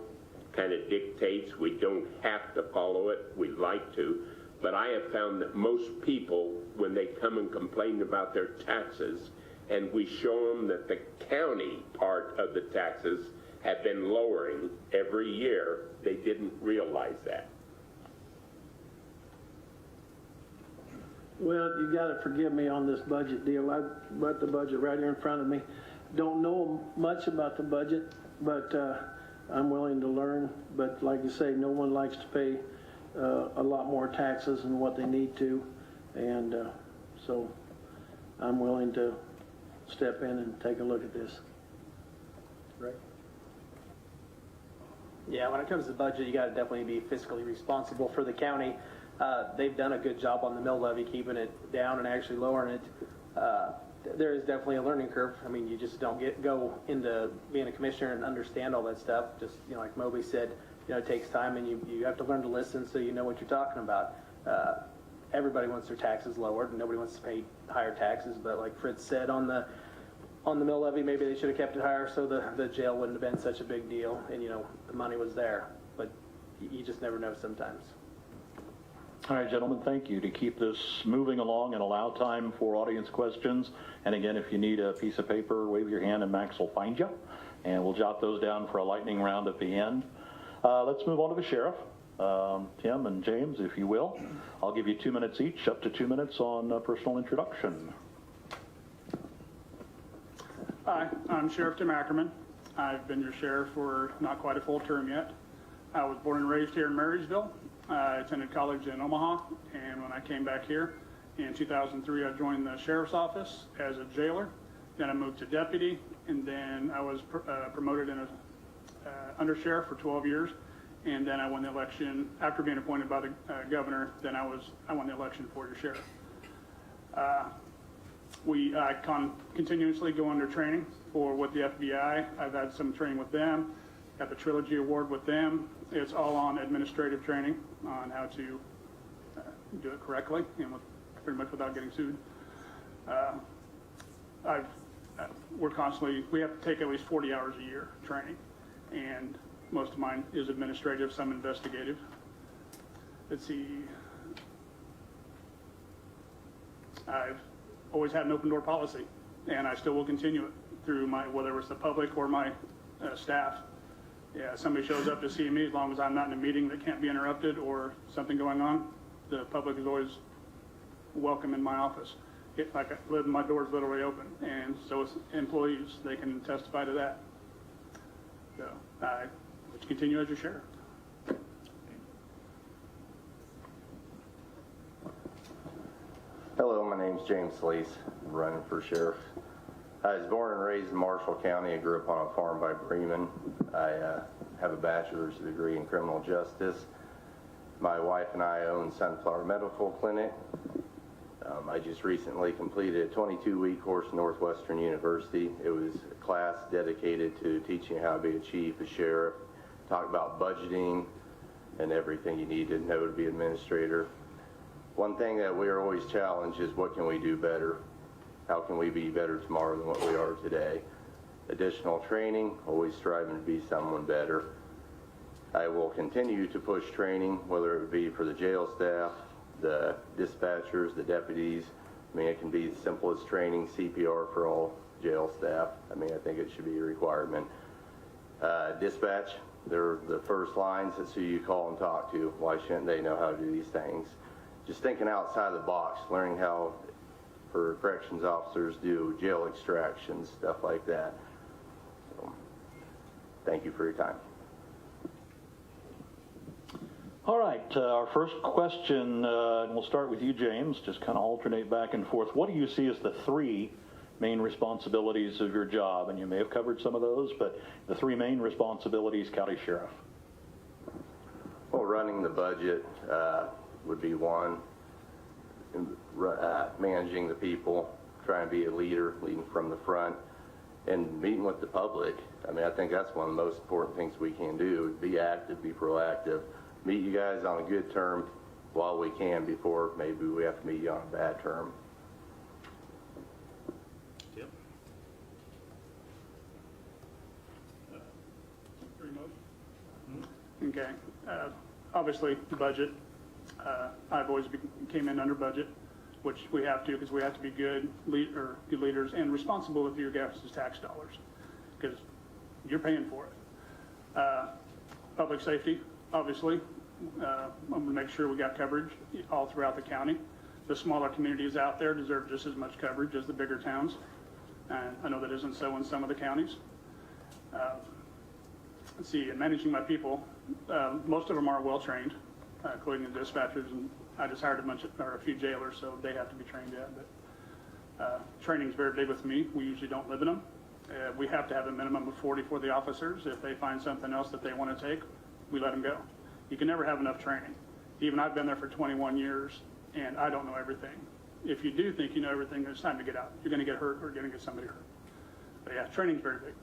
kind of dictates we don't have to follow it. We'd like to, but I have found that most people, when they come and complain about their taxes, and we show them that the county part of the taxes have been lowering every year, they didn't realize that. Well, you got to forgive me on this budget deal. I've got the budget right here in front of me. Don't know much about the budget, but I'm willing to learn. But like you say, no one likes to pay a lot more taxes than what they need to, and so I'm willing to step in and take a look at this. Right. Yeah, when it comes to the budget, you got to definitely be fiscally responsible for the county. They've done a good job on the mill levy, keeping it down and actually lowering it. There is definitely a learning curve. I mean, you just don't go into being a commissioner and understand all that stuff. Just, you know, like Moby said, you know, it takes time, and you have to learn to listen so you know what you're talking about. Everybody wants their taxes lowered, and nobody wants to pay higher taxes. But like Fritz said, on the mill levy, maybe they should have kept it higher so the jail wouldn't have been such a big deal, and you know, the money was there. But you just never know sometimes. All right, gentlemen, thank you. To keep this moving along and allow time for audience questions. And again, if you need a piece of paper, wave your hand and Max will find you. And we'll jot those down for a lightning round at the end. Let's move on to the sheriff. Tim and James, if you will. I'll give you 2 minutes each, up to 2 minutes on personal introduction. Hi, I'm Sheriff Tim Ackerman. I've been your sheriff for not quite a full term yet. I was born and raised here in Marysville. I attended college in Omaha, and when I came back here in 2003, I joined the sheriff's office as a jailer. Then I moved to deputy, and then I was promoted in a under sheriff for 12 years. And then I won the election after being appointed by the governor. Then I won the election for your sheriff. I continuously go under training with the FBI. I've had some training with them. Got the Trilogy Award with them. It's all on administrative training on how to do it correctly and pretty much without getting sued. I've we're constantly, we have to take at least 40 hours a year training. And most of mine is administrative, some investigative. Let's see. I've always had an open door policy, and I still will continue it through whether it's the public or my staff. Yeah, somebody shows up to see me, as long as I'm not in a meeting that can't be interrupted or something going on, the public is always welcome in my office. My door's literally open, and so is employees. They can testify to that. So I would continue as your sheriff. Hello, my name's James Lease. I'm running for sheriff. I was born and raised in Marshall County. I grew up on a farm by Bremen. I have a bachelor's degree in criminal justice. My wife and I own Sunflower Medical Clinic. I just recently completed a 22-week course at Northwestern University. It was a class dedicated to teaching how to be a chief, a sheriff, talk about budgeting and everything you need to know to be an administrator. One thing that we are always challenged is what can we do better? How can we be better tomorrow than what we are today? Additional training, always striving to be someone better. I will continue to push training, whether it be for the jail staff, the dispatchers, the deputies. I mean, it can be as simple as training CPR for all jail staff. I mean, I think it should be a requirement. Dispatch, they're the first lines. That's who you call and talk to. Why shouldn't they know how to do these things? Just thinking outside the box, learning how for corrections officers do jail extractions, stuff like that. So, thank you for your time. All right, our first question, and we'll start with you, James, just kind of alternate back and forth. What do you see as the three main responsibilities of your job? And you may have covered some of those, but the three main responsibilities, county sheriff. Well, running the budget would be one. Managing the people, trying to be a leader, leading from the front, and meeting with the public. I mean, I think that's one of the most important things we can do, be active, be proactive. Meet you guys on a good term while we can before maybe we have to meet you on a bad term. Yep. Okay. Obviously, the budget. I've always came in under budget, which we have to because we have to be good leaders and responsible with your guys' tax dollars because you're paying for it. Public safety, obviously. I'm going to make sure we got coverage all throughout the county. The smaller communities out there deserve just as much coverage as the bigger towns. And I know that isn't so in some of the counties. Let's see, in managing my people, most of them are well trained, including the dispatchers, and I just hired a few jailers, so they have to be trained yet. But training is very big with me. We usually don't limit them. We have to have a minimum of 40 for the officers. If they find something else that they want to take, we let them go. You can never have enough training. Even I've been there for 21 years, and I don't know everything. If you do think you know everything, it's time to get out. You're going to get hurt or you're going to get somebody hurt. But yeah, training's very big.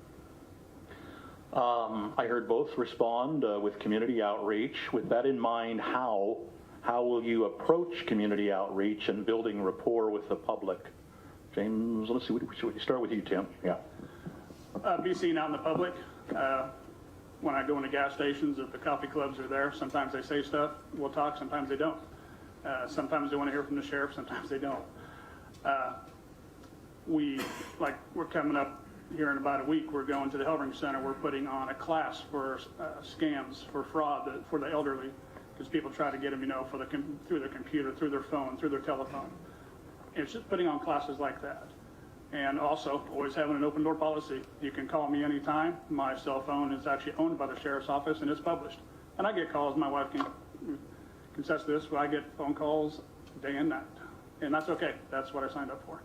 I heard both respond with community outreach. With that in mind, how will you approach community outreach and building rapport with the public? James, let's see, should we start with you, Tim? Yeah. Be seen out in the public. When I go into gas stations, if the coffee clubs are there, sometimes they say stuff, we'll talk, sometimes they don't. Sometimes they want to hear from the sheriff, sometimes they don't. We're coming up here in about a week, we're going to the Helping Center. We're putting on a class for scams, for fraud, for the elderly, because people try to get them, through their computer, through their phone, through their telephone. And it's just putting on classes like that. And also, always having an open door policy. You can call me anytime. My cell phone is actually owned by the sheriff's office, and it's published. And I get calls. My wife can contest this, but I get phone calls day and night. And that's okay. That's what I signed up for.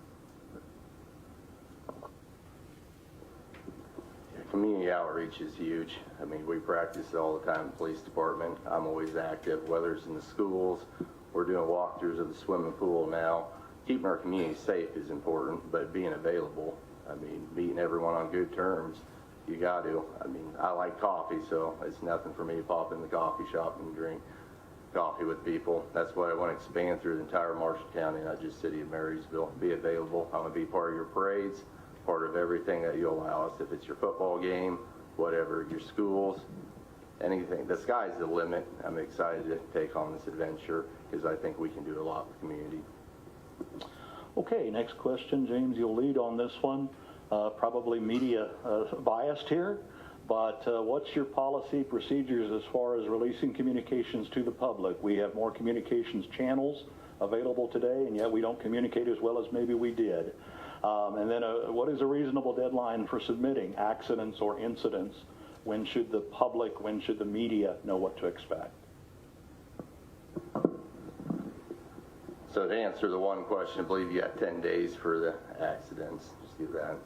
Community outreach is huge. I mean, we practice it all the time in the police department. I'm always active, whether it's in the schools, we're doing walkthroughs of the swimming pool now. Keeping our community safe is important, but being available, I mean, meeting everyone on good terms, you got to. I mean, I like coffee, so it's nothing for me to pop in the coffee shop and drink coffee with people. That's why I want to expand through the entire Marshall County, not just city of Marysville. Be available. I want to be part of your parades. part of everything that you allow us. If it's your football game, whatever, your schools, anything. The sky's the limit. I'm excited to take on this adventure because I think we can do a lot with the community. Okay, next question. James, you'll lead on this one. Probably media biased here, but what's your policy procedures as far as releasing communications to the public? We have more communications channels available today, and yet we don't communicate as well as maybe we did. And then what is a reasonable deadline for submitting accidents or incidents? When should the public, when should the media know what to expect? So to answer the one question, I believe you got 10 days for the accidents. Just do that.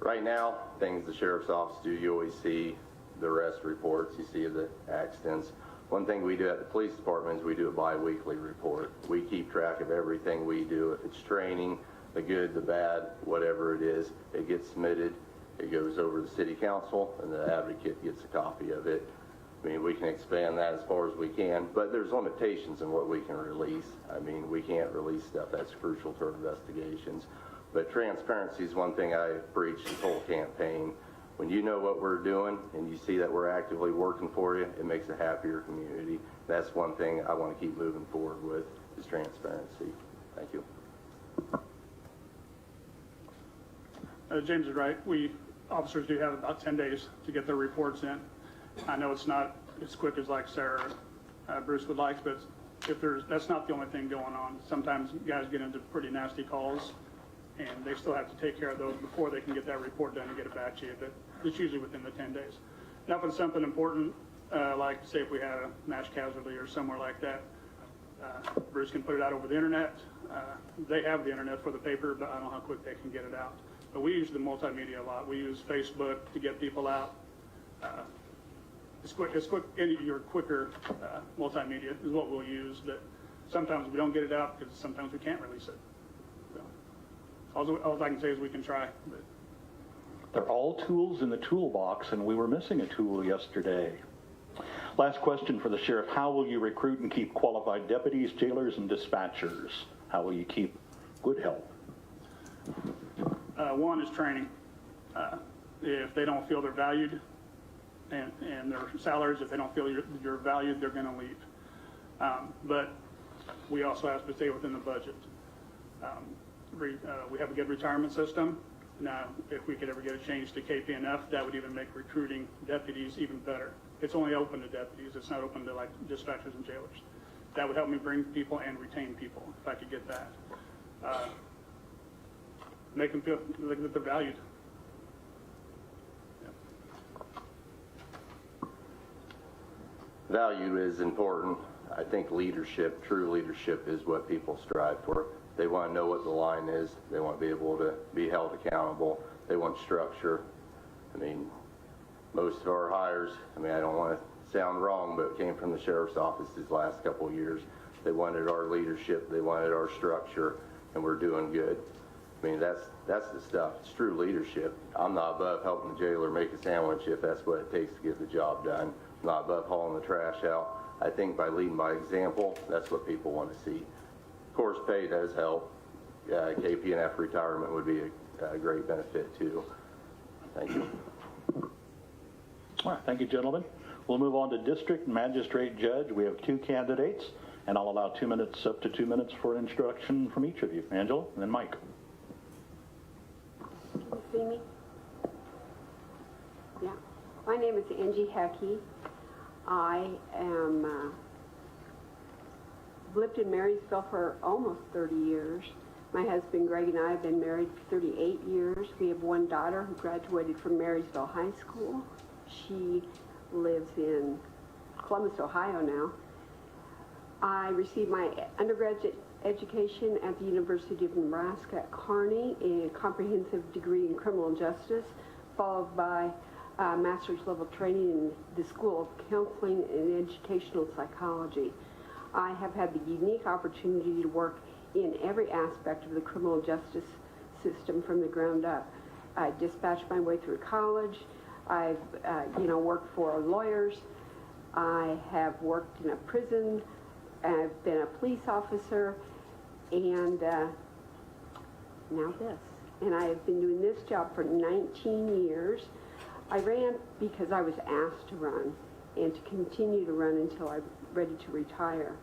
Right now, things the sheriff's office do, you always see the arrest reports, you see the accidents. One thing we do at the police department is we do a bi-weekly report. We keep track of everything we do. If it's training, the good, the bad, whatever it is, it gets submitted. It goes over to the city council, and the advocate gets a copy of it. I mean, we can expand that as far as we can, but there's limitations in what we can release. I mean, we can't release stuff that's crucial to our investigations. But transparency is one thing I preach this whole campaign. When you know what we're doing and you see that we're actively working for you, it makes a happier community. That's one thing I want to keep moving forward with, is transparency. Thank you. James is right. Officers do have about 10 days to get their reports in. I know it's not as quick as like Sarah Bruce would like, but that's not the only thing going on. Sometimes guys get into pretty nasty calls, and they still have to take care of those before they can get that report done and get it back to you. But it's usually within the 10 days. Now, if it's something important, like say if we had a mass casualty or somewhere like that, Bruce can put it out over the internet. They have the internet for the paper, but I don't know how quick they can get it out. But we use the multimedia a lot. We use Facebook to get people out. It's quick. Your quicker multimedia is what we'll use. But sometimes we don't get it out because sometimes we can't release it. So, all I can say is we can try. But. They're all tools in the toolbox, and we were missing a tool yesterday. Last question for the sheriff. How will you recruit and keep qualified deputies, jailers, and dispatchers? How will you keep good help? One is training. If they don't feel they're valued and their salaries, if they don't feel you're valued, they're going to leave. But we also have to stay within the budget. We have a good retirement system. Now, if we could ever get a change to KPNF, that would even make recruiting deputies even better. It's only open to deputies. It's not open to like dispatchers and jailers. That would help me bring people and retain people if I could get that. Make them feel like that they're valued. Yeah. Value is important. I think leadership, true leadership, is what people strive for. They want to know what the line is. They want to be able to be held accountable. They want structure. I mean, most of our hires, I mean, I don't want to sound wrong, but it came from the sheriff's office these last couple of years. They wanted our leadership. They wanted our structure, and we're doing good. I mean, that's the stuff. It's true leadership. I'm not above helping the jailer make a sandwich if that's what it takes to get the job done. I'm not above hauling the trash out. I think by leading by example, that's what people want to see. Of course, pay does help. KPNF retirement would be a great benefit too. Thank you. All right, thank you, gentlemen. We'll move on to district magistrate judge. We have 2 candidates, and I'll allow 2 minutes, up to 2 minutes for introduction from each of you. Angela, and then Mike. Can you see me? Yeah. My name is Angie Heckey. I am lived in Marysville for almost 30 years. My husband Greg and I have been married for 38 years. We have one daughter who graduated from Marysville High School. She lives in Columbus, Ohio now. I received my undergraduate education at the University of Nebraska at Kearney, a comprehensive degree in criminal justice, followed by master's level training in the School of Counseling and Educational Psychology. I have had the unique opportunity to work in every aspect of the criminal justice system from the ground up. I dispatched my way through college. I've worked for lawyers. I have worked in a prison. I've been a police officer, and now this. and I have been doing this job for 19 years. I ran because I was asked to run and to continue to run until I'm ready to retire.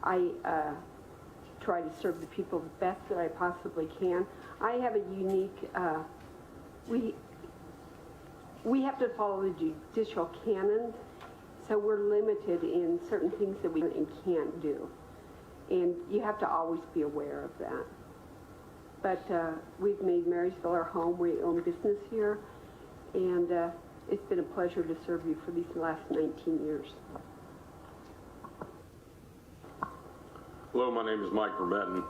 I try to serve the people the best that I possibly can. I have a unique, we have to follow the judicial canons, so we're limited in certain things that we can and can't do. And you have to always be aware of that. But we've made Marysville our home. We own business here, and it's been a pleasure to serve you for these last 19 years. Hello, my name is Mike Vermetten.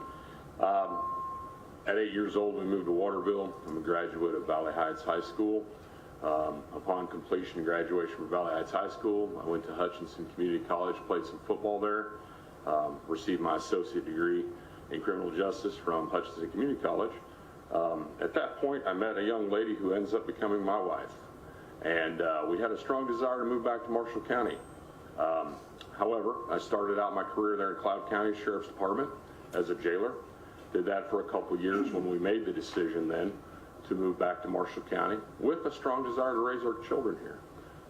At 8 years old, we moved to Waterville. I'm a graduate of Valley Heights High School. Upon completion and graduation from Valley Heights High School, I went to Hutchinson Community College, played some football there, received my associate degree in criminal justice from Hutchinson Community College. At that point, I met a young lady who ends up becoming my wife, and we had a strong desire to move back to Marshall County. However, I started out my career there in Cloud County Sheriff's Department as a jailer. Did that for a couple years when we made the decision then to move back to Marshall County with a strong desire to raise our children here.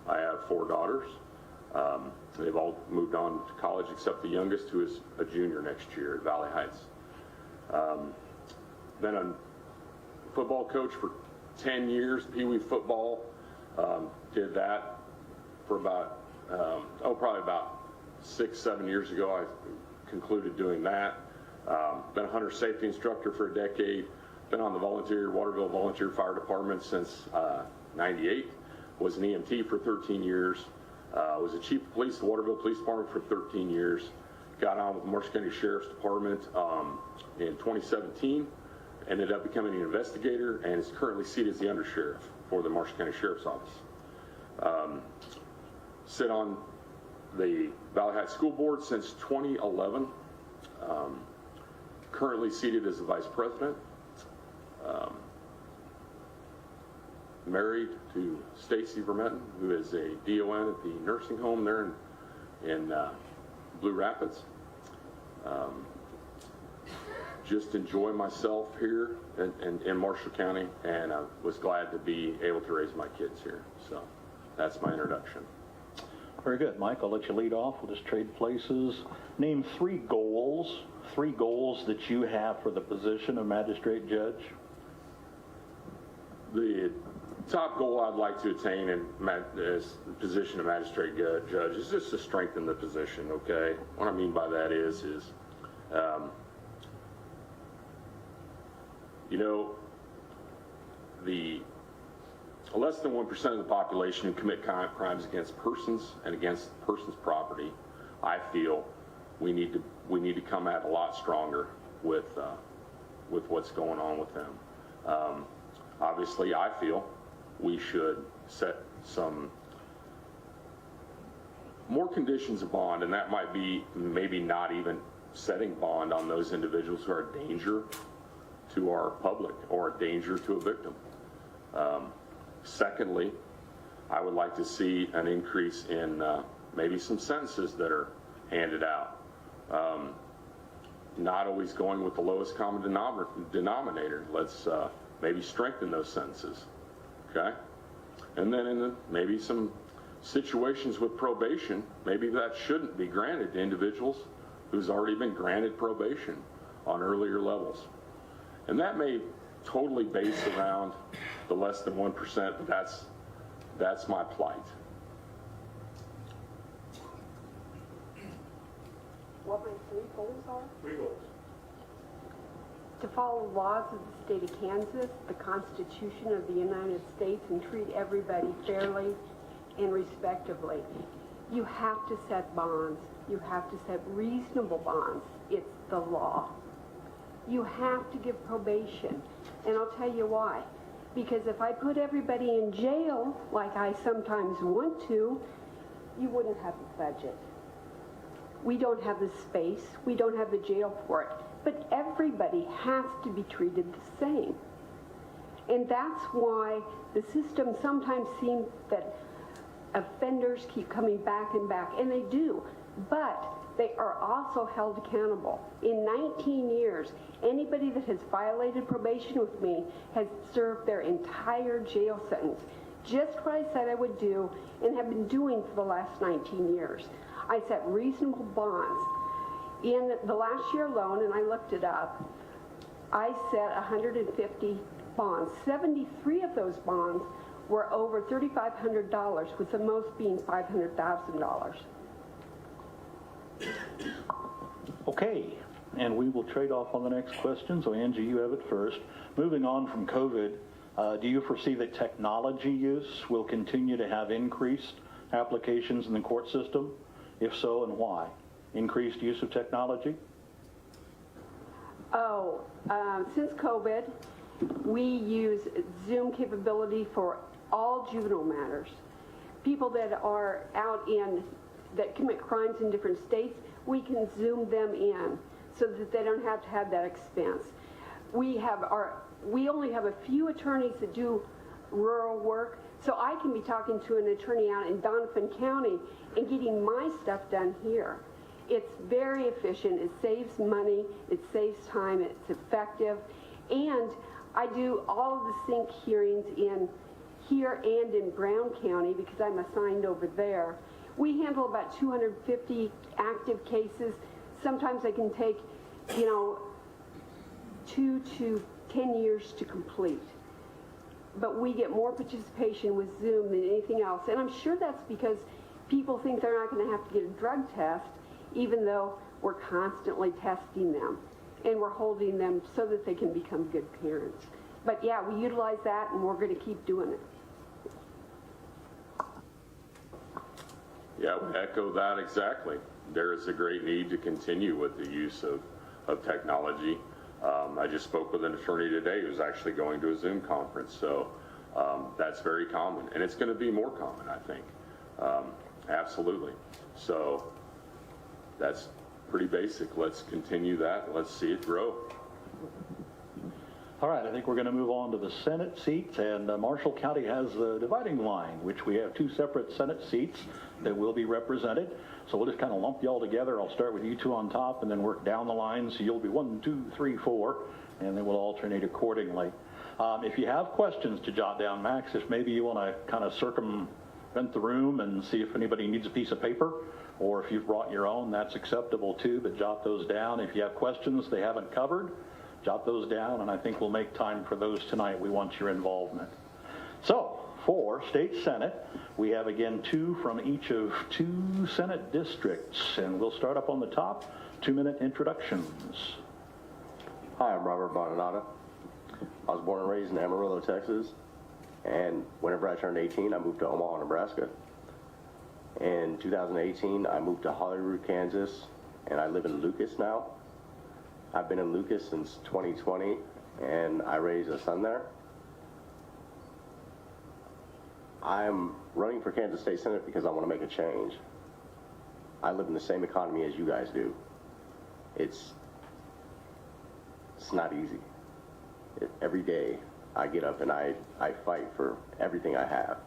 I have 4 daughters. They've all moved on to college except the youngest, who is a junior next year at Valley Heights. Been a football coach for 10 years, Pee Wee football. Did that for about, probably about 6-7 years ago. I concluded doing that. Been a hunter safety instructor for a decade. Been on the Waterville Volunteer Fire Department since 98. Was an EMT for 13 years. Was a chief of police at the Waterville Police Department for 13 years. Got on with the Marshall County Sheriff's Department in 2017. Ended up becoming an investigator and is currently seated as the undersheriff for the Marshall County Sheriff's Office. Sit on the Valley Heights School Board since 2011. Currently seated as the vice president. Married to Stacy Vermetten, who is a DON at the nursing home there in Blue Rapids. Just enjoy myself here in Marshall County, and I was glad to be able to raise my kids here. So that's my introduction. Very good. Mike, I'll let you lead off. We'll just trade places. Name 3 goals that you have for the position of magistrate judge. The top goal I'd like to attain in the position of magistrate judge is just to strengthen the position, okay? What I mean by that is you know, the less than 1% of the population who commit crimes against persons and against persons' property, I feel we need to come at a lot stronger with what's going on with them. Obviously, I feel we should set some more conditions of bond, and that might be maybe not even setting bond on those individuals who are a danger to our public or a danger to a victim. Secondly, I would like to see an increase in maybe some sentences that are handed out. Not always going with the lowest common denominator. Let's maybe strengthen those sentences, okay? And then in maybe some situations with probation, maybe that shouldn't be granted to individuals who's already been granted probation on earlier levels. And that may totally base around the less than 1%, but that's my plight. What my 3 goals are? 3 goals. To follow laws of the state of Kansas, the Constitution of the United States, and treat everybody fairly and respectively. You have to set bonds. You have to set reasonable bonds. It's the law. You have to give probation. And I'll tell you why. Because if I put everybody in jail, like I sometimes want to, you wouldn't have a budget. We don't have the space. We don't have the jail for it. But everybody has to be treated the same. And that's why the system sometimes seems that offenders keep coming back and back, and they do. But they are also held accountable. In 19 years, anybody that has violated probation with me has served their entire jail sentence. Just what I said I would do and have been doing for the last 19 years. I set reasonable bonds. In the last year alone, and I looked it up, I set 150 bonds. 73 of those bonds were over $3,500, with the most being $500,000. Okay, and we will trade off on the next question. So Angie, you have it first. Moving on from COVID, do you foresee that technology use will continue to have increased applications in the court system? If so, and why? Increased use of technology? Since COVID, we use Zoom capability for all juvenile matters. People that are that commit crimes in different states, we can Zoom them in so that they don't have to have that expense. We only have a few attorneys that do rural work, so I can be talking to an attorney out in Donovan County and getting my stuff done here. It's very efficient, it saves money, it saves time, it's effective, and I do all of the sync hearings in here and in Brown County because I'm assigned over there. We handle about 250 active cases. Sometimes they can take, 2 to 10 years to complete. But we get more participation with Zoom than anything else. And I'm sure that's because people think they're not going to have to get a drug test, even though we're constantly testing them. And we're holding them so that they can become good parents. But yeah, we utilize that and we're going to keep doing it. Yeah, we echo that exactly. There is a great need to continue with the use of technology. I just spoke with an attorney today who's actually going to a Zoom conference, so that's very common, and it's going to be more common, I think. Absolutely. So that's pretty basic. Let's continue that. Let's see it grow. All right, I think we're going to move on to the Senate seats, and Marshall County has the dividing line, which we have 2 separate Senate seats that will be represented. So we'll just kind of lump you all together. I'll start with you 2 on top and then work down the line. So you'll be 1, 2, 3, 4, and then we'll alternate accordingly. If you have questions to jot down, Max, if maybe you want to kind of circumvent the room and see if anybody needs a piece of paper, or if you've brought your own, that's acceptable too, but jot those down. If you have questions they haven't covered, jot those down, and I think we'll make time for those tonight. We want your involvement. So, for State Senate, we have again 2 from each of 2 Senate districts, and we'll start up on the top. 2-minute introductions. Hi, I'm Robert Bonanata. I was born and raised in Amarillo, Texas, and whenever I turned 18, I moved to Omaha, Nebraska. In 2018, I moved to Holyrood, Kansas, and I live in Lucas now. I've been in Lucas since 2020, and I raised a son there. I'm running for Kansas State Senate because I want to make a change. I live in the same economy as you guys do. It's not easy. Every day I get up and I fight for everything I have.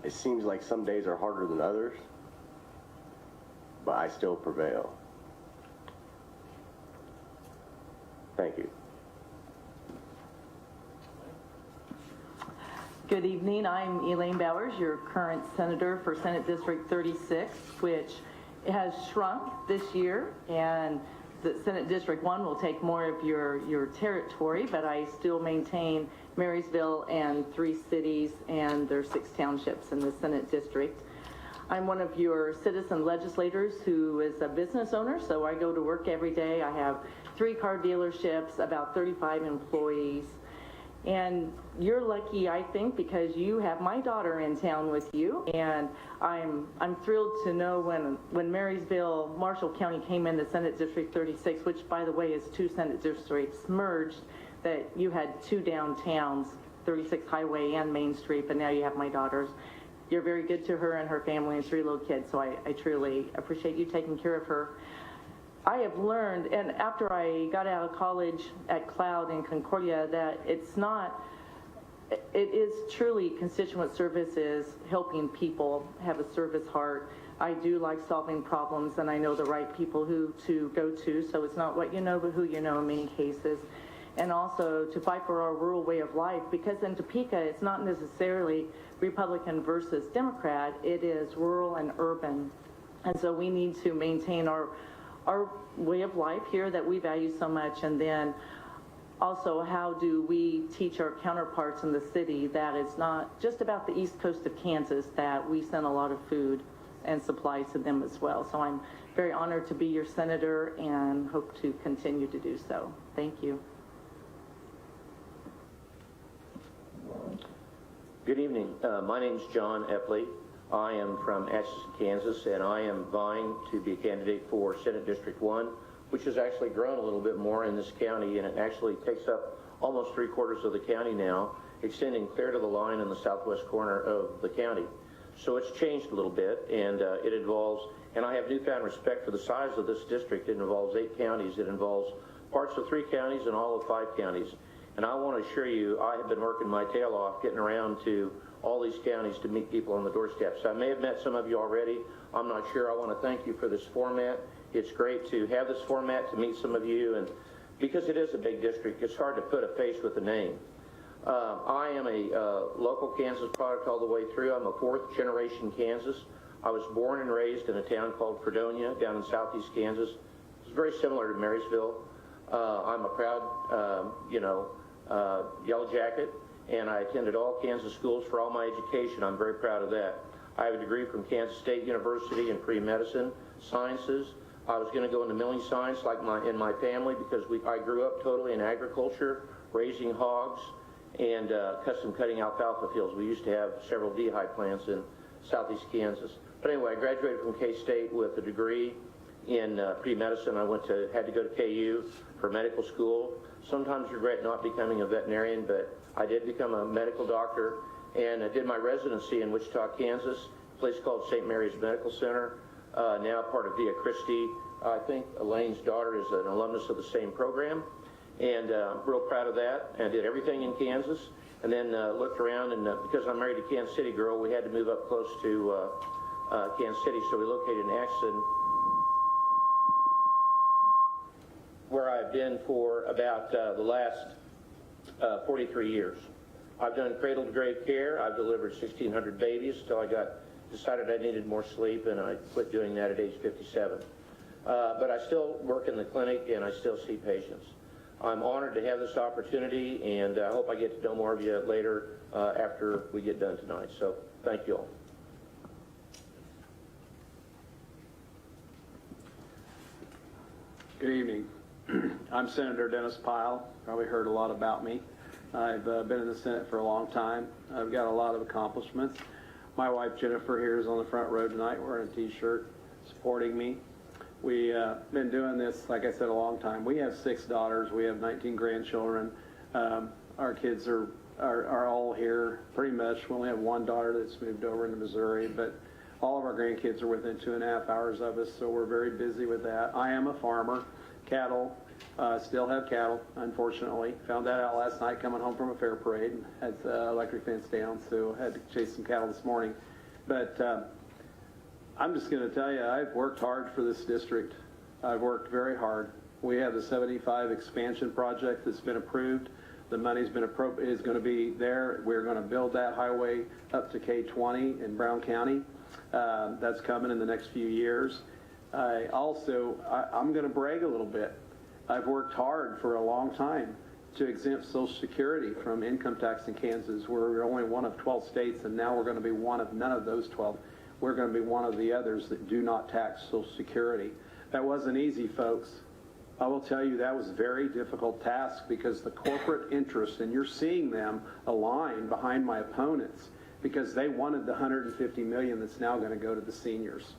It seems like some days are harder than others, but I still prevail. Thank you. Good evening. I'm Elaine Bowers, your current senator for Senate District 36, which has shrunk this year, and the Senate District 1 will take more of your territory, but I still maintain Marysville and 3 cities and their 6 townships in the Senate District. I'm one of your citizen legislators who is a business owner, so I go to work every day. I have 3 car dealerships, about 35 employees. And you're lucky, I think, because you have my daughter in town with you. And I'm thrilled to know when Marysville, Marshall County came into Senate District 36, which, by the way, is 2 Senate districts merged, that you had 2 downtowns, 36 Highway and Main Street, but now you have my daughters. You're very good to her and her family and 3 little kids, so I truly appreciate you taking care of her. I have learned, and after I got out of college at Cloud in Concordia, that it's not it is truly constituent service is helping people have a service heart. I do like solving problems, and I know the right people who to go to, so it's not what you know, but who you know in many cases. And also to fight for our rural way of life, because in Topeka, it's not necessarily Republican versus Democrat, it is rural and urban. And so we need to maintain our way of life here that we value so much, and then also how do we teach our counterparts in the city that it's not just about the east coast of Kansas, that we send a lot of food and supplies to them as well. So I'm very honored to be your senator and hope to continue to do so. Thank you. Good evening. My name's John Epley. I am from Atchison, Kansas, and I am vying to be a candidate for Senate District 1, which has actually grown a little bit more in this county, and it actually takes up almost 3/4 of the county now, extending clear to the line in the southwest corner of the county. So it's changed a little bit, and it involves, and I have newfound respect for the size of this district. It involves 8 counties. It involves parts of 3 counties and all of 5 counties. And I want to assure you, I have been working my tail off getting around to all these counties to meet people on the doorsteps. I may have met some of you already. I'm not sure. I want to thank you for this format. It's great to have this format to meet some of you, and because it is a big district, it's hard to put a face with a name. I am a local Kansas product all the way through. I'm a 4th generation Kansas. I was born and raised in a town called Fredonia down in southeast Kansas. It's very similar to Marysville. I'm a proud, Yellow Jacket, and I attended all Kansas schools for all my education. I'm very proud of that. I have a degree from Kansas State University in pre-medicine sciences. I was going to go into milling science like in my family because I grew up totally in agriculture, raising hogs, and custom cutting alfalfa fields. We used to have several dehy plants in southeast Kansas. But anyway, I graduated from K-State with a degree in pre-medicine. I had to go to KU for medical school. Sometimes regret not becoming a veterinarian, but I did become a medical doctor, and I did my residency in Wichita, Kansas, a place called St. Mary's Medical Center, now part of Via Christi. I think Elaine's daughter is an alumnus of the same program, and I'm real proud of that. I did everything in Kansas, and then looked around, and because I'm married to a Kansas City girl, we had to move up close to Kansas City, so we located in Atchison, where I've been for about the last 43 years. I've done cradle to grave care. I've delivered 1,600 babies until I decided I needed more sleep, and I quit doing that at age 57. But I still work in the clinic, and I still see patients. I'm honored to have this opportunity, and I hope I get to know more of you later after we get done tonight. So thank you all. Good evening. I'm Senator Dennis Pyle. Probably heard a lot about me. I've been in the Senate for a long time. I've got a lot of accomplishments. My wife Jennifer here is on the front row tonight wearing a t-shirt supporting me. We've been doing this, like I said, a long time. We have 6 daughters. We have 19 grandchildren. Our kids are all here pretty much. We only have one daughter that's moved over into Missouri, but all of our grandkids are within 2.5 hours of us, so we're very busy with that. I am a farmer. Cattle, still have cattle, unfortunately. Found that out last night coming home from a fair parade and had the electric fence down, so had to chase some cattle this morning. But I'm just going to tell you, I've worked hard for this district. I've worked very hard. We have the 75 expansion project that's been approved. The money's been is going to be there. We're going to build that highway up to K-20 in Brown County. That's coming in the next few years. I'm going to brag a little bit. I've worked hard for a long time to exempt Social Security from income tax in Kansas. We're only one of 12 states, and now we're going to be one of none of those 12. We're going to be one of the others that do not tax Social Security. That wasn't easy, folks. I will tell you that was a very difficult task because the corporate interests, and you're seeing them align behind my opponents because they wanted the $150 million that's now going to go to the seniors.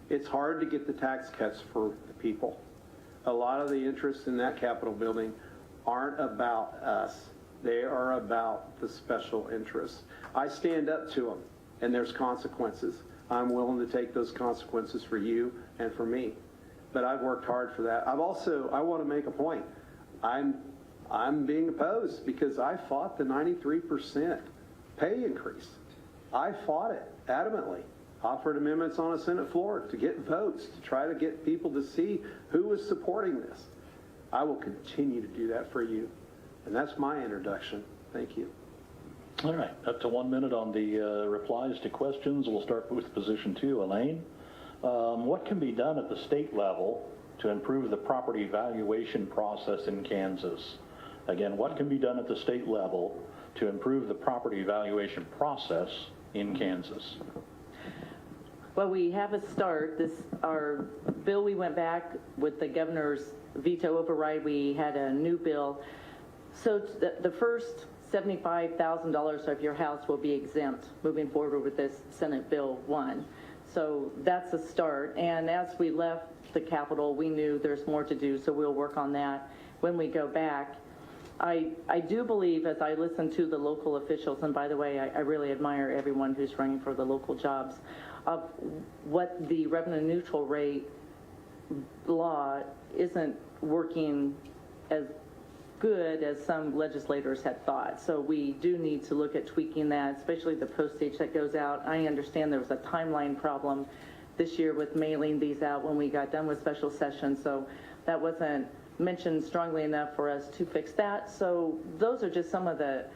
It's hard to get the tax cuts for the people. A lot of the interests in that Capitol building aren't about us. They are about the special interests. I stand up to them, and there's consequences. I'm willing to take those consequences for you and for me. But I've worked hard for that. I want to make a point. I'm I'm being opposed because I fought the 93% pay increase. I fought it adamantly, offered amendments on a Senate floor to get votes, to try to get people to see who was supporting this. I will continue to do that for you. And that's my introduction. Thank you. All right, up to 1 minute on the replies to questions. We'll start with position 2, Elaine. What can be done at the state level to improve the property valuation process in Kansas? Again, what can be done at the state level to improve the property valuation process in Kansas? Well, we have a start. Our bill, we went back with the governor's veto override. We had a new bill. So the first $75,000 of your house will be exempt moving forward with this Senate Bill 1. So that's a start. And as we left the Capitol, we knew there's more to do, so we'll work on that when we go back. I do believe, as I listen to the local officials, and by the way, I really admire everyone who's running for the local jobs, of what the revenue neutral rate law isn't working as good as some legislators had thought. So we do need to look at tweaking that, especially the postage that goes out. I understand there was a timeline problem this year with mailing these out when we got done with special session, so that wasn't mentioned strongly enough for us to fix that. So those are just some of the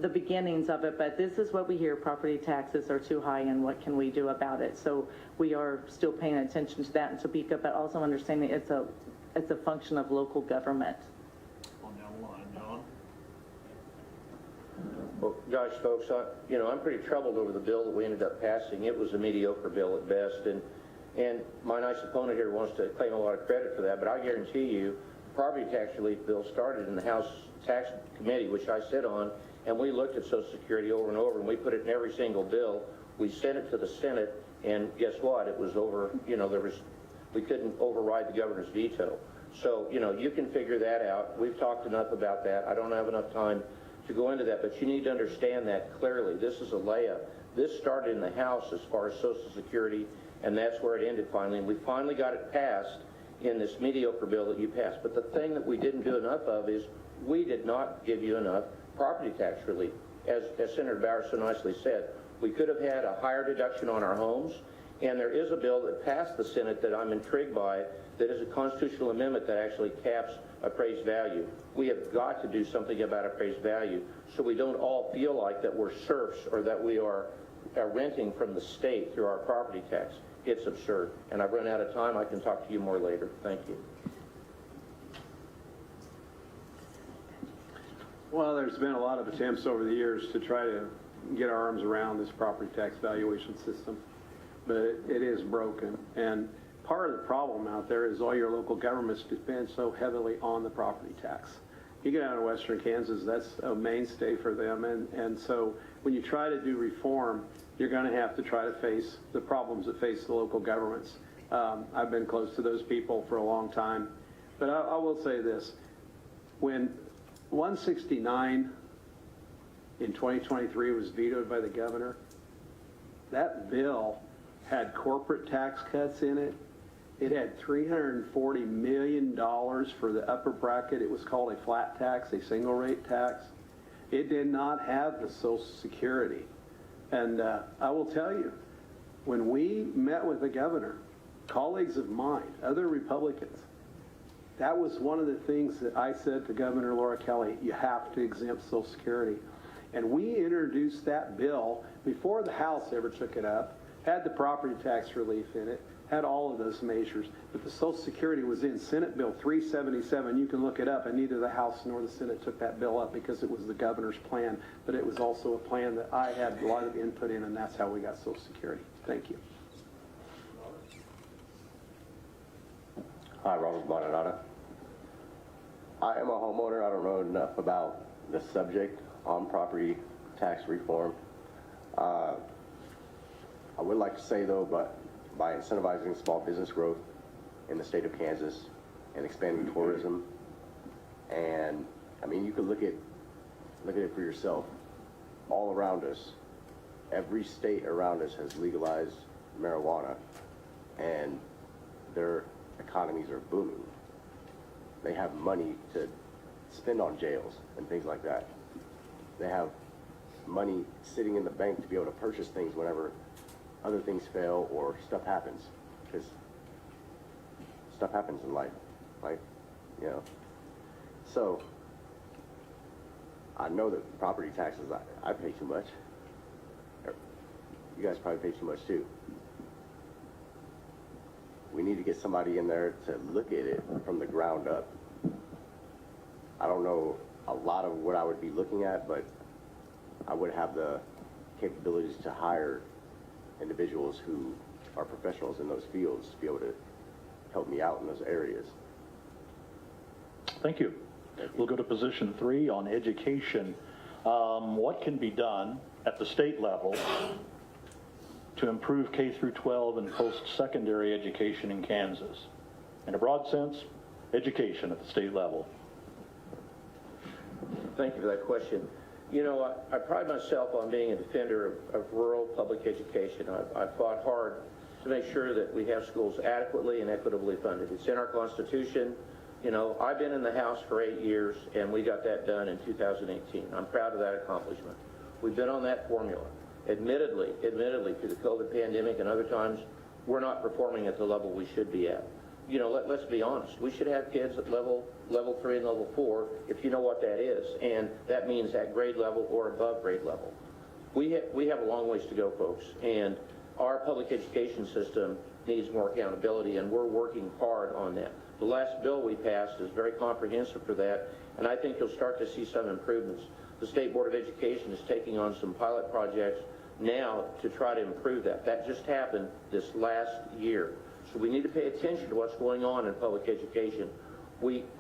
beginnings of it, but this is what we hear: property taxes are too high and what can we do about it? So we are still paying attention to that in Topeka, but also understanding it's a function of local government. On down the line, John. Well, gosh, folks, I'm pretty troubled over the bill that we ended up passing. It was a mediocre bill at best, and my nice opponent here wants to claim a lot of credit for that, but I guarantee you, the property tax relief bill started in the House Tax Committee, which I sit on, and we looked at Social Security over and over, and we put it in every single bill. We sent it to the Senate, and guess what? It was over, we couldn't override the governor's veto. So, you can figure that out. We've talked enough about that. I don't have enough time to go into that, but you need to understand that clearly. This is a layup. This started in the House as far as Social Security, and that's where it ended finally. And we finally got it passed in this mediocre bill that you passed. But the thing that we didn't do enough of is we did not give you enough property tax relief. As Senator Bauer so nicely said, we could have had a higher deduction on our homes, and there is a bill that passed the Senate that I'm intrigued by that is a constitutional amendment that actually caps appraised value. We have got to do something about appraised value so we don't all feel like that we're serfs or that we are renting from the state through our property tax. It's absurd. And I've run out of time. I can talk to you more later. Thank you. Well, there's been a lot of attempts over the years to try to get our arms around this property tax valuation system, but it is broken. And part of the problem out there is all your local governments depend so heavily on the property tax. You get out of western Kansas, that's a mainstay for them. And so when you try to do reform, you're going to have to try to face the problems that face the local governments. I've been close to those people for a long time. But I will say this. When 169 in 2023 was vetoed by the governor, that bill had corporate tax cuts in it. It had $340 million for the upper bracket. It was called a flat tax, a single rate tax. It did not have the Social Security. And I will tell you, when we met with the governor, colleagues of mine, other Republicans, that was one of the things that I said to Governor Laura Kelly: you have to exempt Social Security. And we introduced that bill before the House ever took it up, had the property tax relief in it, had all of those measures, but the Social Security was in Senate Bill 377. You can look it up, and neither the House nor the Senate took that bill up because it was the governor's plan, but it was also a plan that I had a lot of input in, and that's how we got Social Security. Thank you. Hi, Robert Bonanata. I am a homeowner. I don't know enough about the subject on property tax reform. I would like to say, though, but by incentivizing small business growth in the state of Kansas and expanding tourism, and I mean, you could look at it for yourself. All around us, every state around us has legalized marijuana, and their economies are booming. They have money to spend on jails and things like that. They have money sitting in the bank to be able to purchase things whenever other things fail or stuff happens, because stuff happens in life, right? You know. So I know that property taxes, I pay too much. You guys probably pay too much too. We need to get somebody in there to look at it from the ground up. I don't know a lot of what I would be looking at, but I would have the capabilities to hire individuals who are professionals in those fields to be able to help me out in those areas. Thank you. We'll go to position 3 on education. What can be done at the state level to improve K through 12 and post-secondary education in Kansas? In a broad sense, education at the state level. Thank you for that question. You know, I pride myself on being a defender of rural public education. I've fought hard to make sure that we have schools adequately and equitably funded. It's in our Constitution. You know, I've been in the House for 8 years, and we got that done in 2018. I'm proud of that accomplishment. We've been on that formula. Admittedly, through the COVID pandemic and other times, we're not performing at the level we should be at. You know, let's be honest. We should have kids at level 3 and level 4, if you know what that is, and that means at grade level or above grade level. We have a long ways to go, folks, and our public education system needs more accountability, and we're working hard on that. The last bill we passed is very comprehensive for that, and I think you'll start to see some improvements. The State Board of Education is taking on some pilot projects now to try to improve that. That just happened this last year. So we need to pay attention to what's going on in public education.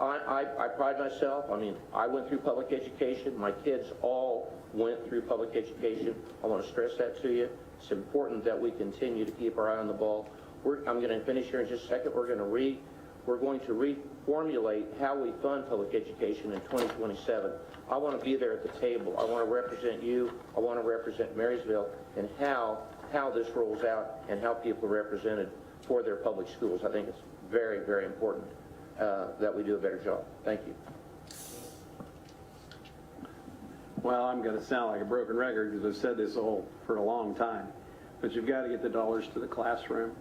I pride myself, I mean, I went through public education. My kids all went through public education. I want to stress that to you. It's important that we continue to keep our eye on the ball. I'm going to finish here in just a second. We're going to reformulate how we fund public education in 2027. I want to be there at the table. I want to represent you. I want to represent Marysville and how this rolls out and how people are represented for their public schools. I think it's very, very important that we do a better job. Thank you. Well, I'm going to sound like a broken record because I've said this for a long time, but you've got to get the dollars to the classroom.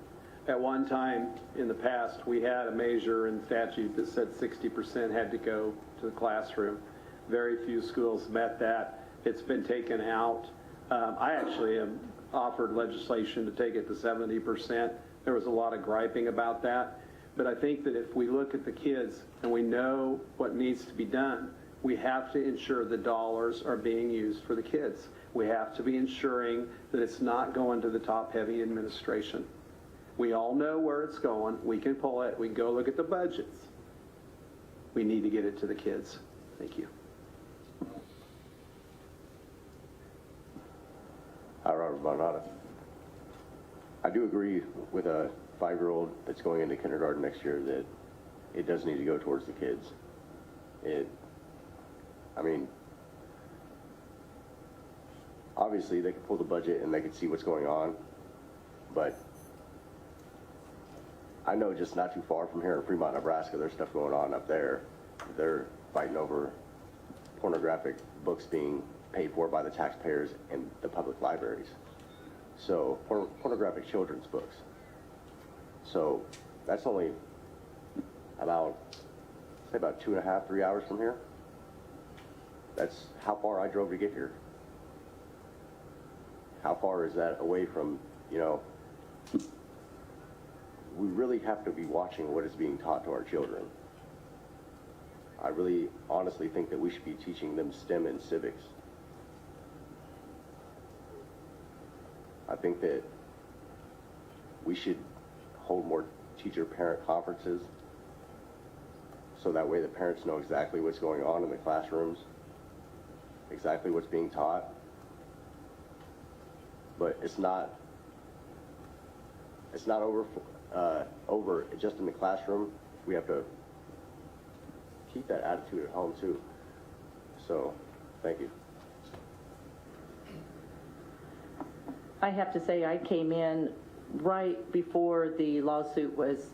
At one time in the past, we had a measure in statute that said 60% had to go to the classroom. Very few schools met that. It's been taken out. I actually have offered legislation to take it to 70%. There was a lot of griping about that. But I think that if we look at the kids and we know what needs to be done, we have to ensure the dollars are being used for the kids. We have to be ensuring that it's not going to the top-heavy administration. We all know where it's going. We can pull it. We can go look at the budgets. We need to get it to the kids. Thank you. Hi, Robert Bonata. I do agree with a 5-year-old that's going into kindergarten next year that it does need to go towards the kids. I mean, obviously they can pull the budget and they can see what's going on, but I know just not too far from here in Fremont, Nebraska, there's stuff going on up there. They're fighting over pornographic books being paid for by the taxpayers in the public libraries. So, pornographic children's books. So, that's only about 2.5, 3 hours from here. That's how far I drove to get here. How far is that away from, you know, we really have to be watching what is being taught to our children. I really honestly think that we should be teaching them STEM and civics. I think that we should hold more teacher-parent conferences so that way the parents know exactly what's going on in the classrooms, exactly what's being taught. But it's not over just in the classroom. We have to keep that attitude at home too. So, thank you. I have to say I came in right before the lawsuit was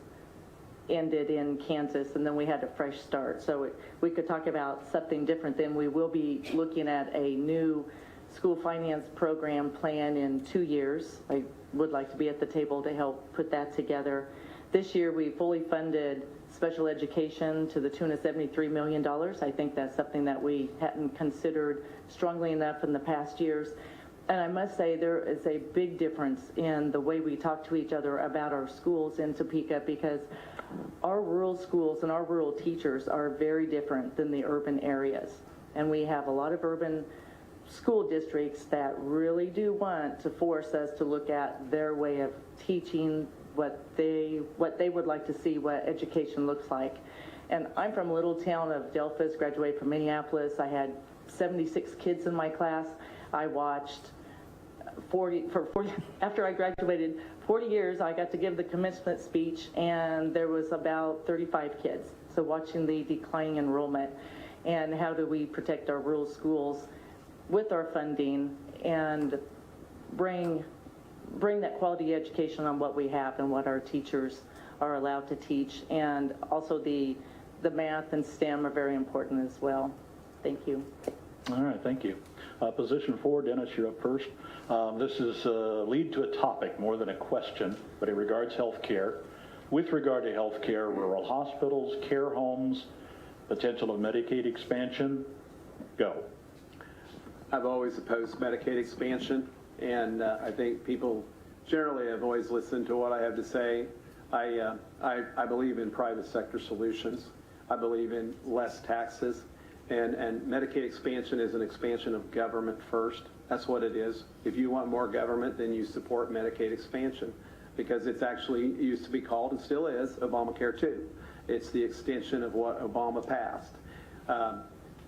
ended in Kansas, and then we had a fresh start. So we could talk about something different. Then we will be looking at a new school finance program plan in 2 years. I would like to be at the table to help put that together. This year, we fully funded special education to the tune of $73 million. I think that's something that we hadn't considered strongly enough in the past years. And I must say there is a big difference in the way we talk to each other about our schools in Topeka, because our rural schools and our rural teachers are very different than the urban areas. And we have a lot of urban school districts that really do want to force us to look at their way of teaching, what they would like to see what education looks like. And I'm from a little town of Delphos, graduated from Minneapolis. I had 76 kids in my class. I watched 40 after I graduated, 40 years, I got to give the commencement speech, and there was about 35 kids. So watching the declining enrollment, and how do we protect our rural schools with our funding and bring that quality education on what we have and what our teachers are allowed to teach. And also the math and STEM are very important as well. Thank you. All right, thank you. Position 4, Dennis, you're up first. This is lead to a topic more than a question, but it regards health care. With regard to health care, rural hospitals, care homes, potential of Medicaid expansion, go. I've always opposed Medicaid expansion, and I think people generally have always listened to what I have to say. I believe in private sector solutions. I believe in less taxes. And Medicaid expansion is an expansion of government first. That's what it is. If you want more government, then you support Medicaid expansion, because it's actually used to be called, and still is, Obamacare 2. It's the extension of what Obama passed.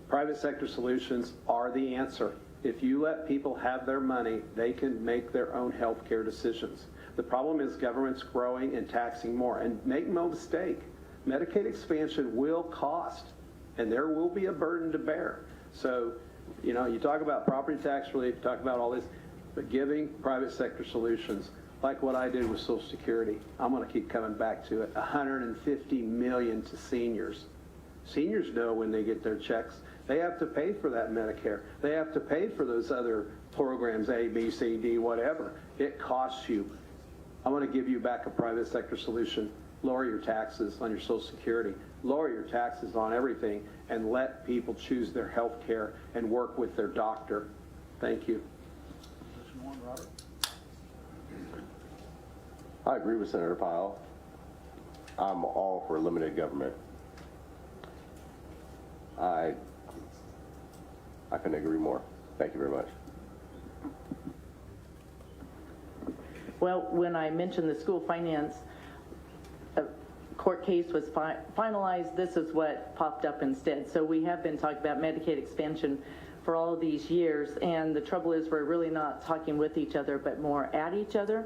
Private sector solutions are the answer. If you let people have their money, they can make their own health care decisions. The problem is government's growing and taxing more. And make no mistake, Medicaid expansion will cost, and there will be a burden to bear. So, you know, you talk about property tax relief, you talk about all this, but giving private sector solutions, like what I did with Social Security, I'm going to keep coming back to it, $150 million to seniors. Seniors know when they get their checks, they have to pay for that Medicare. They have to pay for those other programs, A, B, C, D, whatever. It costs you. I want to give you back a private sector solution. Lower your taxes on your Social Security. Lower your taxes on everything, and let people choose their health care and work with their doctor. Thank you. Position 1, Robert. I agree with Senator Pyle. I'm all for limited government. I couldn't agree more. Thank you very much. Well, when I mentioned the school finance court case was finalized, this is what popped up instead. So we have been talking about Medicaid expansion for all of these years, and the trouble is we're really not talking with each other, but more at each other.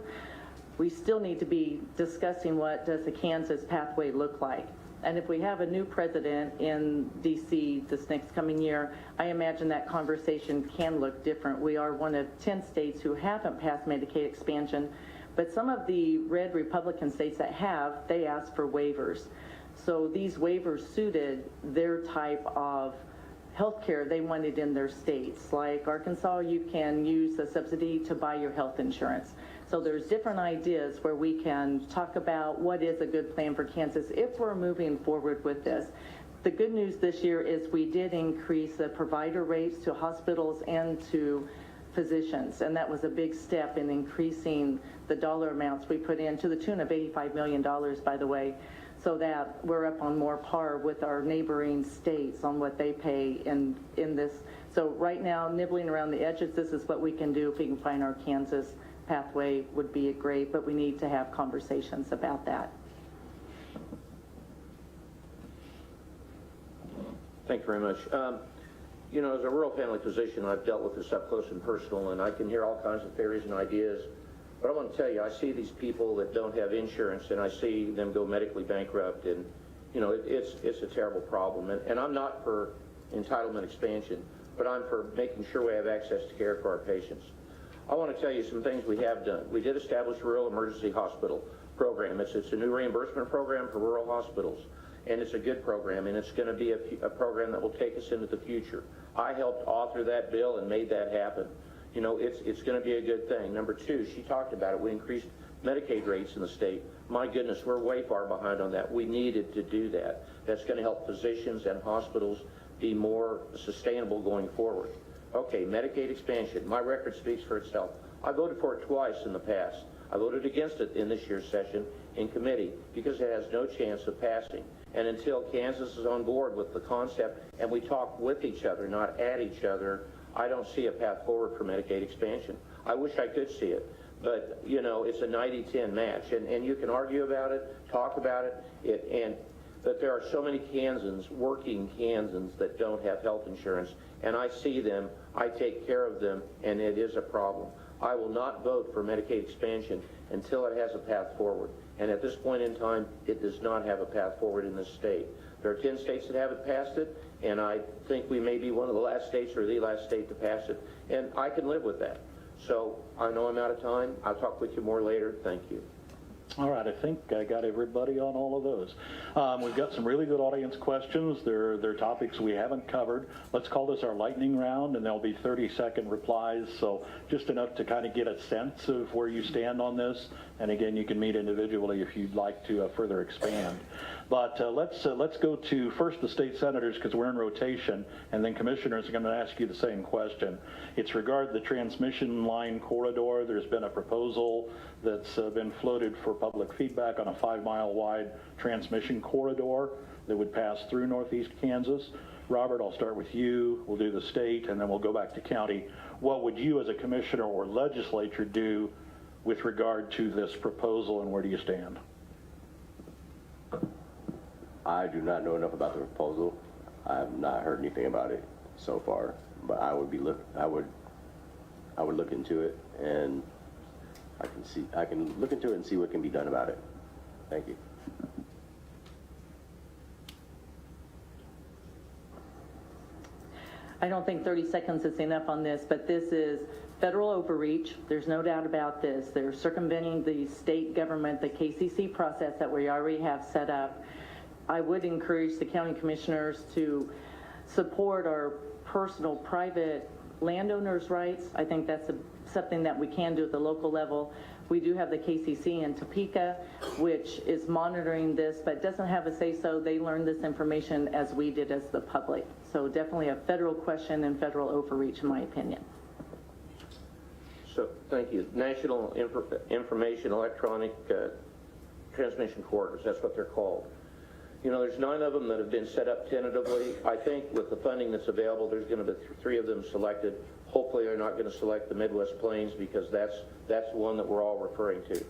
We still need to be discussing what does the Kansas pathway look like. And if we have a new president in D.C. this next coming year, I imagine that conversation can look different. We are one of 10 states who haven't passed Medicaid expansion, but some of the red Republican states that have, they ask for waivers. So these waivers suited their type of health care they wanted in their states. Like Arkansas, you can use a subsidy to buy your health insurance. So there's different ideas where we can talk about what is a good plan for Kansas if we're moving forward with this. The good news this year is we did increase the provider rates to hospitals and to physicians, and that was a big step in increasing the dollar amounts we put in, to the tune of $85 million, by the way, so that we're up on more par with our neighboring states on what they pay in this. So right now, nibbling around the edges, this is what we can do. If we can find our Kansas pathway, would be great, but we need to have conversations about that. Thank you very much. You know, as a rural family physician, I've dealt with this up close and personal, and I can hear all kinds of theories and ideas. But I want to tell you, I see these people that don't have insurance, and I see them go medically bankrupt, and, you know, it's a terrible problem. And I'm not for entitlement expansion, but I'm for making sure we have access to care for our patients. I want to tell you some things we have done. We did establish a rural emergency hospital. program. It's a new reimbursement program for rural hospitals, and it's a good program, and it's going to be a program that will take us into the future. I helped author that bill and made that happen. You know, it's going to be a good thing. Number two, she talked about it. We increased Medicaid rates in the state. My goodness, we're way far behind on that. We needed to do that. That's going to help physicians and hospitals be more sustainable going forward. Okay, Medicaid expansion. My record speaks for itself. I voted for it twice in the past. I voted against it in this year's session in committee because it has no chance of passing. And until Kansas is on board with the concept and we talk with each other, not at each other, I don't see a path forward for Medicaid expansion. I wish I could see it, but you know, it's a 90-10 match, and you can argue about it, talk about it, but there are so many Kansans, working Kansans, that don't have health insurance, and I see them, I take care of them, and it is a problem. I will not vote for Medicaid expansion until it has a path forward. And at this point in time, it does not have a path forward in this state. There are 10 states that haven't passed it, and I think we may be one of the last states or the last state to pass it, and I can live with that. So I know I'm out of time. I'll talk with you more later. Thank you. All right, I think I got everybody on all of those. We've got some really good audience questions. They're topics we haven't covered. Let's call this our lightning round, and there'll be 30-second replies, so just enough to kind of get a sense of where you stand on this. And again, you can meet individually if you'd like to further expand. But let's go to first the state senators, because we're in rotation, and then commissioners are going to ask you the same question. It's regarding the transmission line corridor. There's been a proposal that's been floated for public feedback on a 5-mile wide transmission corridor that would pass through northeast Kansas. Robert, I'll start with you. We'll do the state, and then we'll go back to county. What would you as a commissioner or legislature do with regard to this proposal, and where do you stand? I do not know enough about the proposal. I have not heard anything about it so far, but I would look into it, and I can look into it and see what can be done about it. Thank you. I don't think 30 seconds is enough on this, but this is federal overreach. There's no doubt about this. They're circumventing the state government, the KCC process that we already have set up. I would encourage the county commissioners to support our personal private landowners' rights. I think that's something that we can do at the local level. We do have the KCC in Topeka, which is monitoring this, but doesn't have a say-so. They learned this information as we did as the public. So definitely a federal question and federal overreach, in my opinion. So, thank you. National Information Electronic Transmission Corridors, that's what they're called. You know, there's 9 of them that have been set up tentatively. I think with the funding that's available, there's going to be 3 of them selected. Hopefully they're not going to select the Midwest Plains, because that's the one that we're all referring to.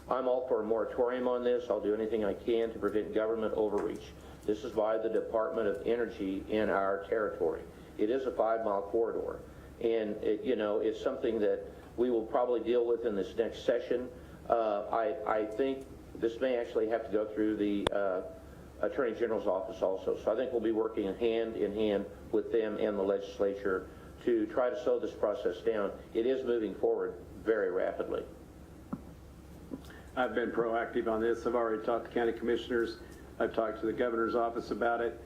I'm all for a moratorium on this. I'll do anything I can to prevent government overreach. This is by the Department of Energy in our territory. It is a 5-mile corridor, and it's something that we will probably deal with in this next session. I think this may actually have to go through the Attorney General's office also. So I think we'll be working hand in hand with them and the legislature to try to slow this process down. It is moving forward very rapidly. I've been proactive on this. I've already talked to county commissioners. I've talked to the governor's office about it.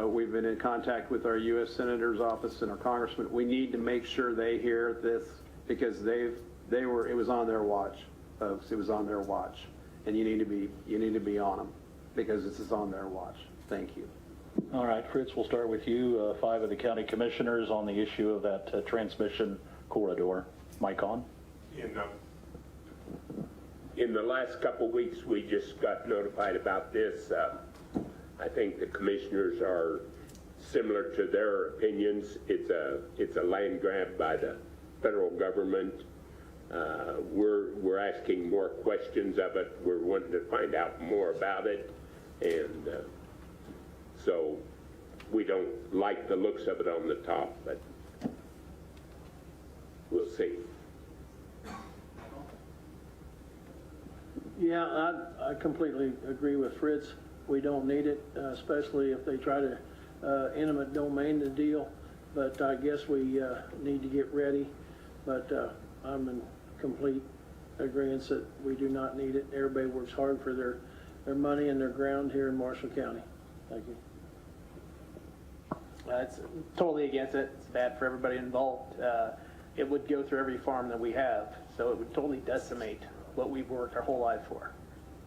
We've been in contact with our U.S. Senator's office and our congressman. We need to make sure they hear this, because it was on their watch, folks. It was on their watch, and you need to be on them, because this is on their watch. Thank you. All right, Fritz, we'll start with you. 5 of the county commissioners on the issue of that transmission corridor. Mike on. In the last couple weeks, we just got notified about this. I think the commissioners are similar to their opinions. It's a land grab by the federal government. We're asking more questions of it. We're wanting to find out more about it, and so we don't like the looks of it on the top, but we'll see. Yeah, I completely agree with Fritz. We don't need it, especially if they try to eminent domain the deal. But I guess we need to get ready. But I'm in complete agreeance that we do not need it. Everybody works hard for their money and their ground here in Marshall County. Thank you. It's totally against it. It's bad for everybody involved. It would go through every farm that we have, so it would totally decimate what we've worked our whole life for.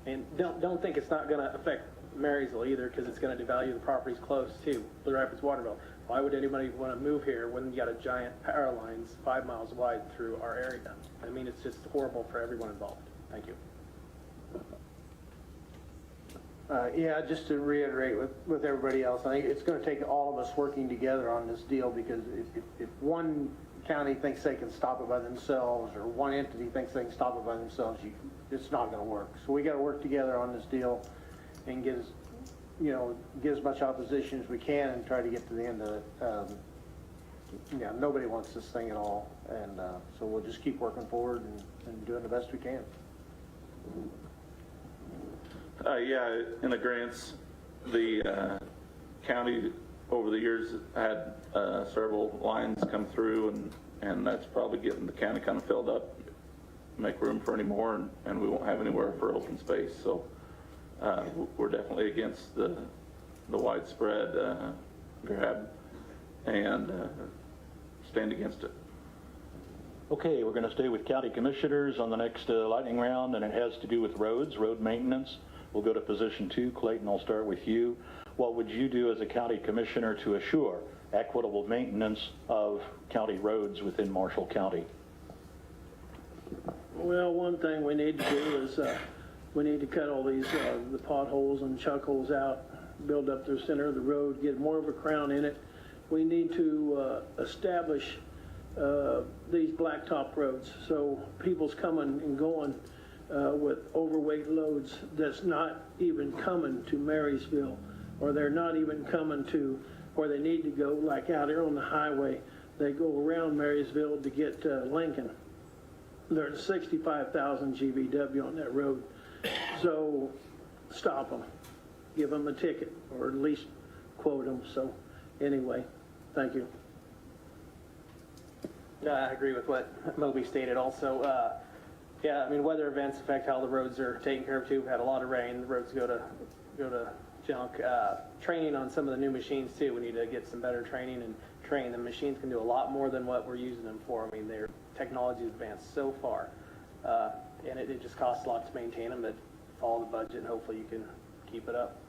And don't think it's not going to affect Marysville either, because it's going to devalue the properties close to Blue Rapids Waterville. Why would anybody want to move here when you got a giant power lines 5 miles wide through our area? I mean, it's just horrible for everyone involved. Thank you. Yeah, just to reiterate with everybody else, I think it's going to take all of us working together on this deal, because if one county thinks they can stop it by themselves, or one entity thinks they can stop it by themselves, it's not going to work. So we got to work together on this deal and get as much opposition as we can and try to get to the end of it. Yeah, nobody wants this thing at all, and so we'll just keep working forward and doing the best we can. Yeah, in the grants, the county over the years had several lines come through, and that's probably getting the county kind of filled up, make room for any more, and we won't have anywhere for open space. So we're definitely against the widespread grab and stand against it. Okay, we're going to stay with county commissioners on the next lightning round, and it has to do with roads, road maintenance. We'll go to position 2. Clayton, I'll start with you. What would you do as a county commissioner to assure equitable maintenance of county roads within Marshall County? Well, one thing we need to do is we need to cut all these the potholes and chuck holes out, build up the center of the road, get more of a crown in it. We need to establish these blacktop roads, so people's coming and going with overweight loads that's not even coming to Marysville, or they're not even coming to where they need to go, like out here on the highway. They go around Marysville to get Lincoln. There's 65,000 GVW on that road. So stop them, give them a ticket, or at least quote them. So anyway, thank you. I agree with what Moby stated also. Yeah, I mean, weather events affect how the roads are taken care of too. We've had a lot of rain, the roads go to junk. Training on some of the new machines too. We need to get some better training and train. The machines can do a lot more than what we're using them for. I mean, their technology has advanced so far, and it just costs a lot to maintain them, but follow the budget and hopefully you can keep it up.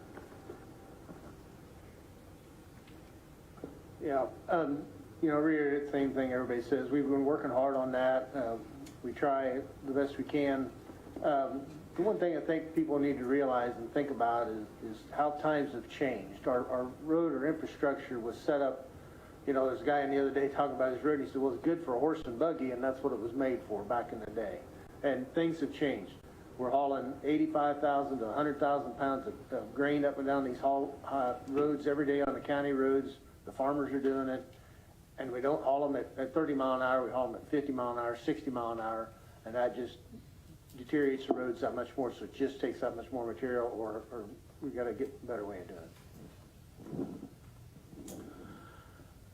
Yeah, reiterate the same thing everybody says. We've been working hard on that. We try the best we can. The one thing I think people need to realize and think about is how times have changed. Our road or infrastructure was set up, there's a guy in the other day talking about his road. He said, well, it's good for a horse and buggy, and that's what it was made for back in the day. And things have changed. We're hauling 85,000 to 100,000 pounds of grain up and down these roads every day on the county roads. The farmers are doing it. And we don't haul them at 30 mile an hour, we haul them at 50 mile an hour, 60 mile an hour, and that just deteriorates the roads that much more, so it just takes that much more material, or we got to get a better way of doing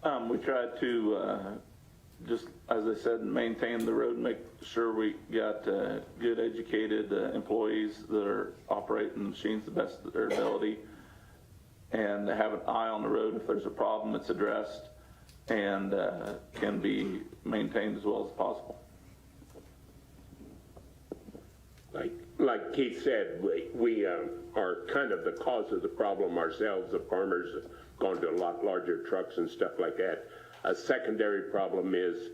it. We try to, just as I said, maintain the road, make sure we got good educated employees that are operating the machines the best of their ability, and have an eye on the road. If there's a problem, it's addressed and can be maintained as well as possible. Like Keith said, we are kind of the cause of the problem ourselves. The farmers have gone to a lot larger trucks and stuff like that. A secondary problem is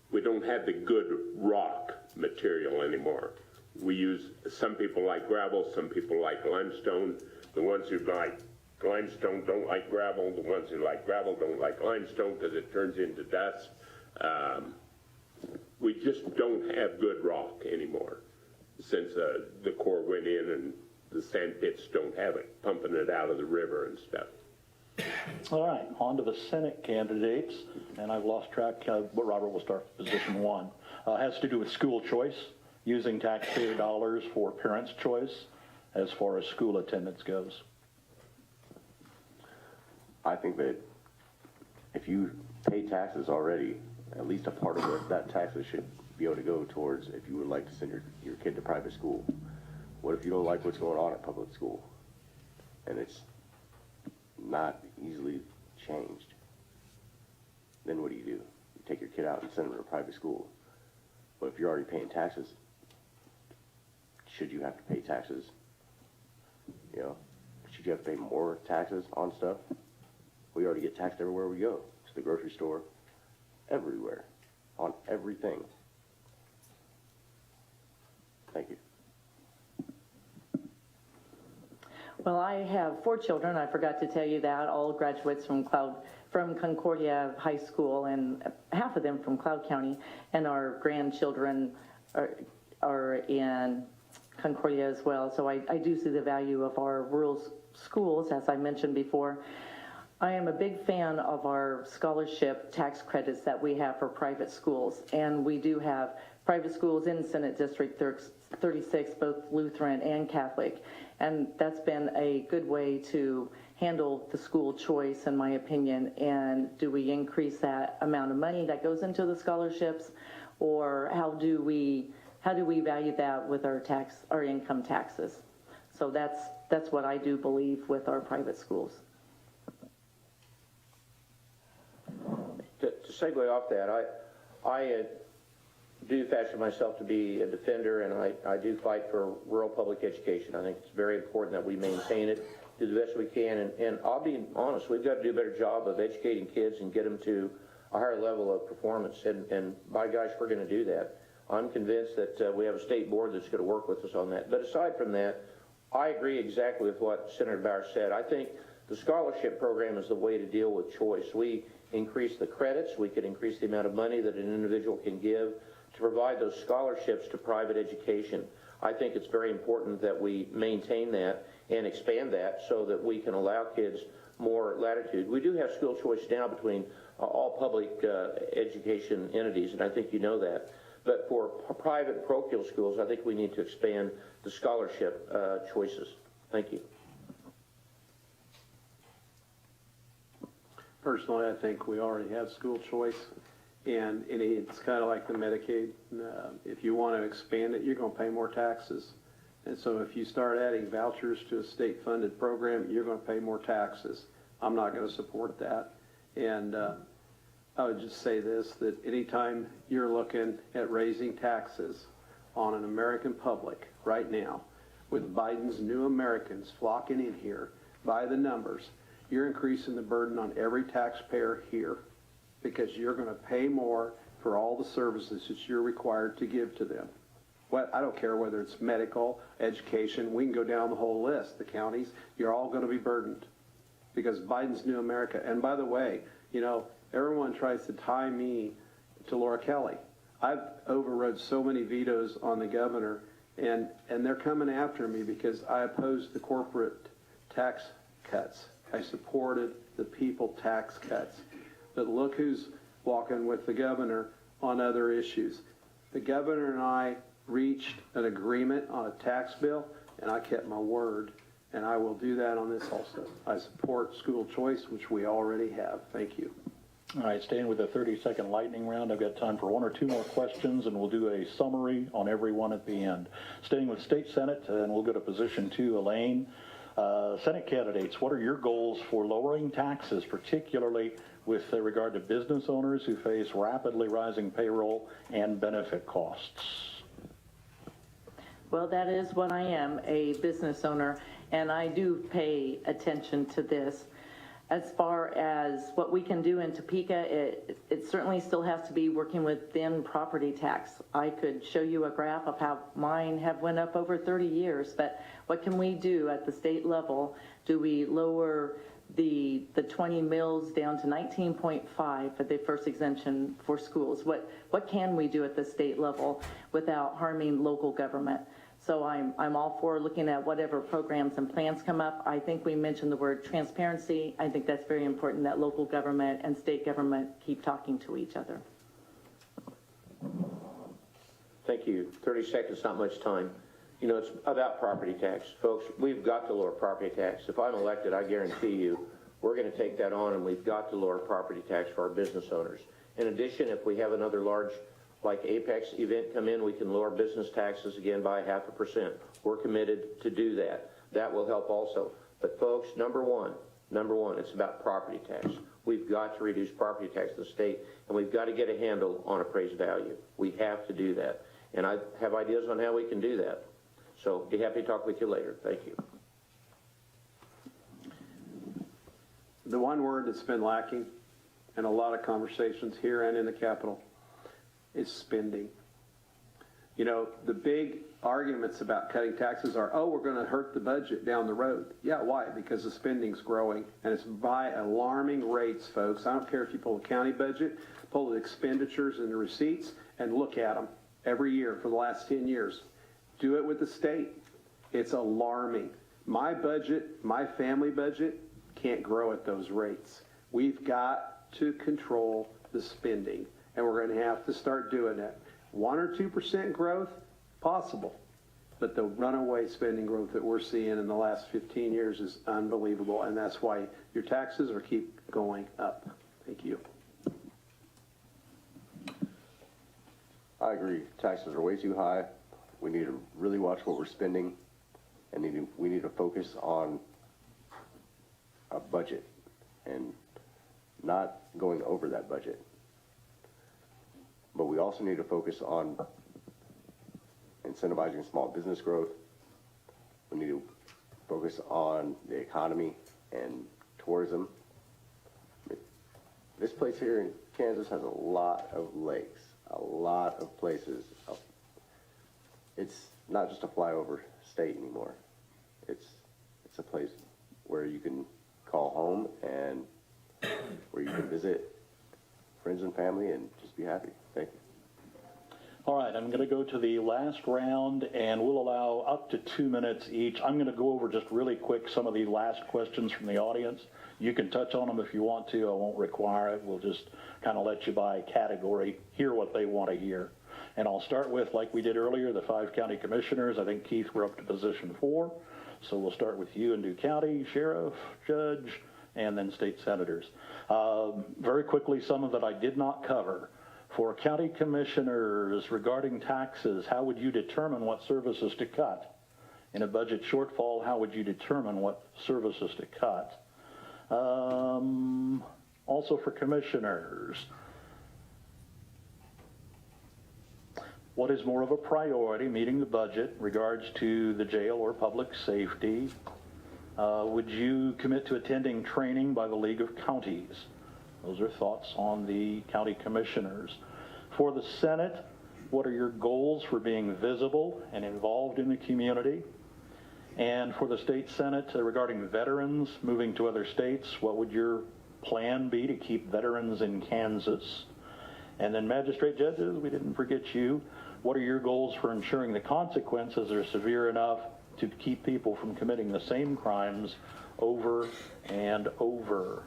we don't have the good rock material anymore. We use, some people like gravel, some people like limestone. The ones who like limestone don't like gravel. The ones who like gravel don't like limestone because it turns into dust. We just don't have good rock anymore since the Corps went in and the sand pits don't have it, pumping it out of the river and stuff. All right, on to the Senate candidates, and I've lost track, but Robert will start with position 1. Has to do with school choice, using taxpayer dollars for parents' choice as far as school attendance goes. I think that if you pay taxes already, at least a part of that taxes should be able to go towards if you would like to send your kid to private school? What if you don't like what's going on at public school? And it's not easily changed. Then what do? You take your kid out and send them to private school. But if you're already paying taxes, should you have to pay taxes? You know, should you have to pay more taxes on stuff? We already get taxed everywhere we go. To the grocery store, everywhere, on everything. Thank you. Well, I have 4 children. I forgot to tell you that, all graduates from Concordia High School, and half of them from Cloud County, and our grandchildren are in Concordia as well. So I do see the value of our rural schools, as I mentioned before. I am a big fan of our scholarship tax credits that we have for private schools, and we do have private schools in Senate District 36, both Lutheran and Catholic, and that's been a good way to handle the school choice, in my opinion. And do we increase that amount of money that goes into the scholarships, or how do we value that with our income taxes? So that's what I do believe with our private schools. To segue off that, I do fashion myself to be a defender, and I do fight for rural public education. I think it's very important that we maintain it, do the best we can, and I'll be honest, we've got to do a better job of educating kids and get them to a higher level of performance, and by gosh, we're going to do that. I'm convinced that we have a state board that's going to work with us on that. But aside from that, I agree exactly with what Senator Bauer said. I think the scholarship program is the way to deal with choice. We increase the credits, we could increase the amount of money that an individual can give to provide those scholarships to private education. I think it's very important that we maintain that and expand that so that we can allow kids more latitude. We do have school choice now between all public education entities, and I think you know that. But for private parochial schools, I think we need to expand the scholarship choices. Thank you. Personally, I think we already have school choice, and it's kind of like the Medicaid. If you want to expand it, you're going to pay more taxes. And so if you start adding vouchers to a state-funded program, you're going to pay more taxes. I'm not going to support that. And I would just say this, that anytime you're looking at raising taxes on an American public right now, with Biden's new Americans flocking in here by the numbers, you're increasing the burden on every taxpayer here because you're going to pay more for all the services that you're required to give to them. I don't care whether it's medical, education, we can go down the whole list. The counties, you're all going to be burdened because Biden's new America. And by the way, you know, everyone tries to tie me to Laura Kelly. I've overrode so many vetoes on the governor, and they're coming after me because I opposed the corporate tax cuts. I supported the people tax cuts. But look who's walking with the governor on other issues. The governor and I reached an agreement on a tax bill, and I kept my word, and I will do that on this also. I support school choice, which we already have. Thank you. All right, staying with the 30-second lightning round, I've got time for 1 or 2 more questions, and we'll do a summary on every one at the end. Staying with State Senate, and we'll go to position 2, Elaine. Senate candidates, what are your goals for lowering taxes, particularly with regard to business owners who face rapidly rising payroll and benefit costs? Well, that is what I am, a business owner, and I do pay attention to this. As far as what we can do in Topeka, it certainly still has to be working within property tax. I could show you a graph of how mine have went up over 30 years, but what can we do at the state level? Do we lower the 20 mills down to 19.5 for the first exemption for schools? What can we do at the state level without harming local government? So I'm all for looking at whatever programs and plans come up. I think we mentioned the word transparency. I think that's very important that local government and state government keep talking to each other. Thank you. 30 seconds, not much time. You know, it's about property tax. Folks, we've got to lower property tax. If I'm elected, I guarantee you, we're going to take that on, and we've got to lower property tax for our business owners. In addition, if we have another large like Apex event come in, we can lower business taxes again by 0.5%. We're committed to do that. That will help also. But folks, number one, it's about property tax. We've got to reduce property tax in the state, and we've got to get a handle on appraised value. We have to do that. And I have ideas on how we can do that. So be happy to talk with you later. Thank you. The one word that's been lacking in a lot of conversations here and in the Capitol is spending. You know, the big arguments about cutting taxes are, oh, we're going to hurt the budget down the road. Yeah, why? Because the spending's growing, and it's by alarming rates, folks. I don't care if you pull the county budget, pull the expenditures and the receipts, and look at them every year for the last 10 years. Do it with the state. It's alarming. My budget, my family budget, can't grow at those rates. We've got to control the spending, and we're going to have to start doing it. 1 or 2% growth, possible, but the runaway spending growth that we're seeing in the last 15 years is unbelievable, and that's why your taxes are keep going up. Thank you. I agree. Taxes are way too high. We need to really watch what we're spending, and we need to focus on a budget and not going over that budget. But we also need to focus on incentivizing small business growth. We need to focus on the economy and tourism. This place here in Kansas has a lot of lakes, a lot of places. It's not just a flyover state anymore. It's a place where you can call home and where you can visit friends and family and just be happy. Thank you. All right, I'm going to go to the last round, and we'll allow up to 2 minutes each. I'm going to go over just really quick some of the last questions from the audience. You can touch on them if you want to. I won't require it. We'll just kind of let you by category hear what they want to hear. And I'll start with, like we did earlier, the 5 county commissioners. I think, Keith, we're up to position 4. So we'll start with you and do county, sheriff, judge, and then state senators. Very quickly, some of that I did not cover. For county commissioners, regarding taxes, how would you determine what services to cut? In a budget shortfall, how would you determine what services to cut? Also for commissioners, what is more of a priority, meeting the budget, regards to the jail or public safety? Would you commit to attending training by the League of Counties? Those are thoughts on the county commissioners. For the Senate, what are your goals for being visible and involved in the community? And for the state Senate, regarding veterans moving to other states, what would your plan be to keep veterans in Kansas? And then magistrate judges, we didn't forget you. What are your goals for ensuring the consequences are severe enough to keep people from committing the same crimes over and over?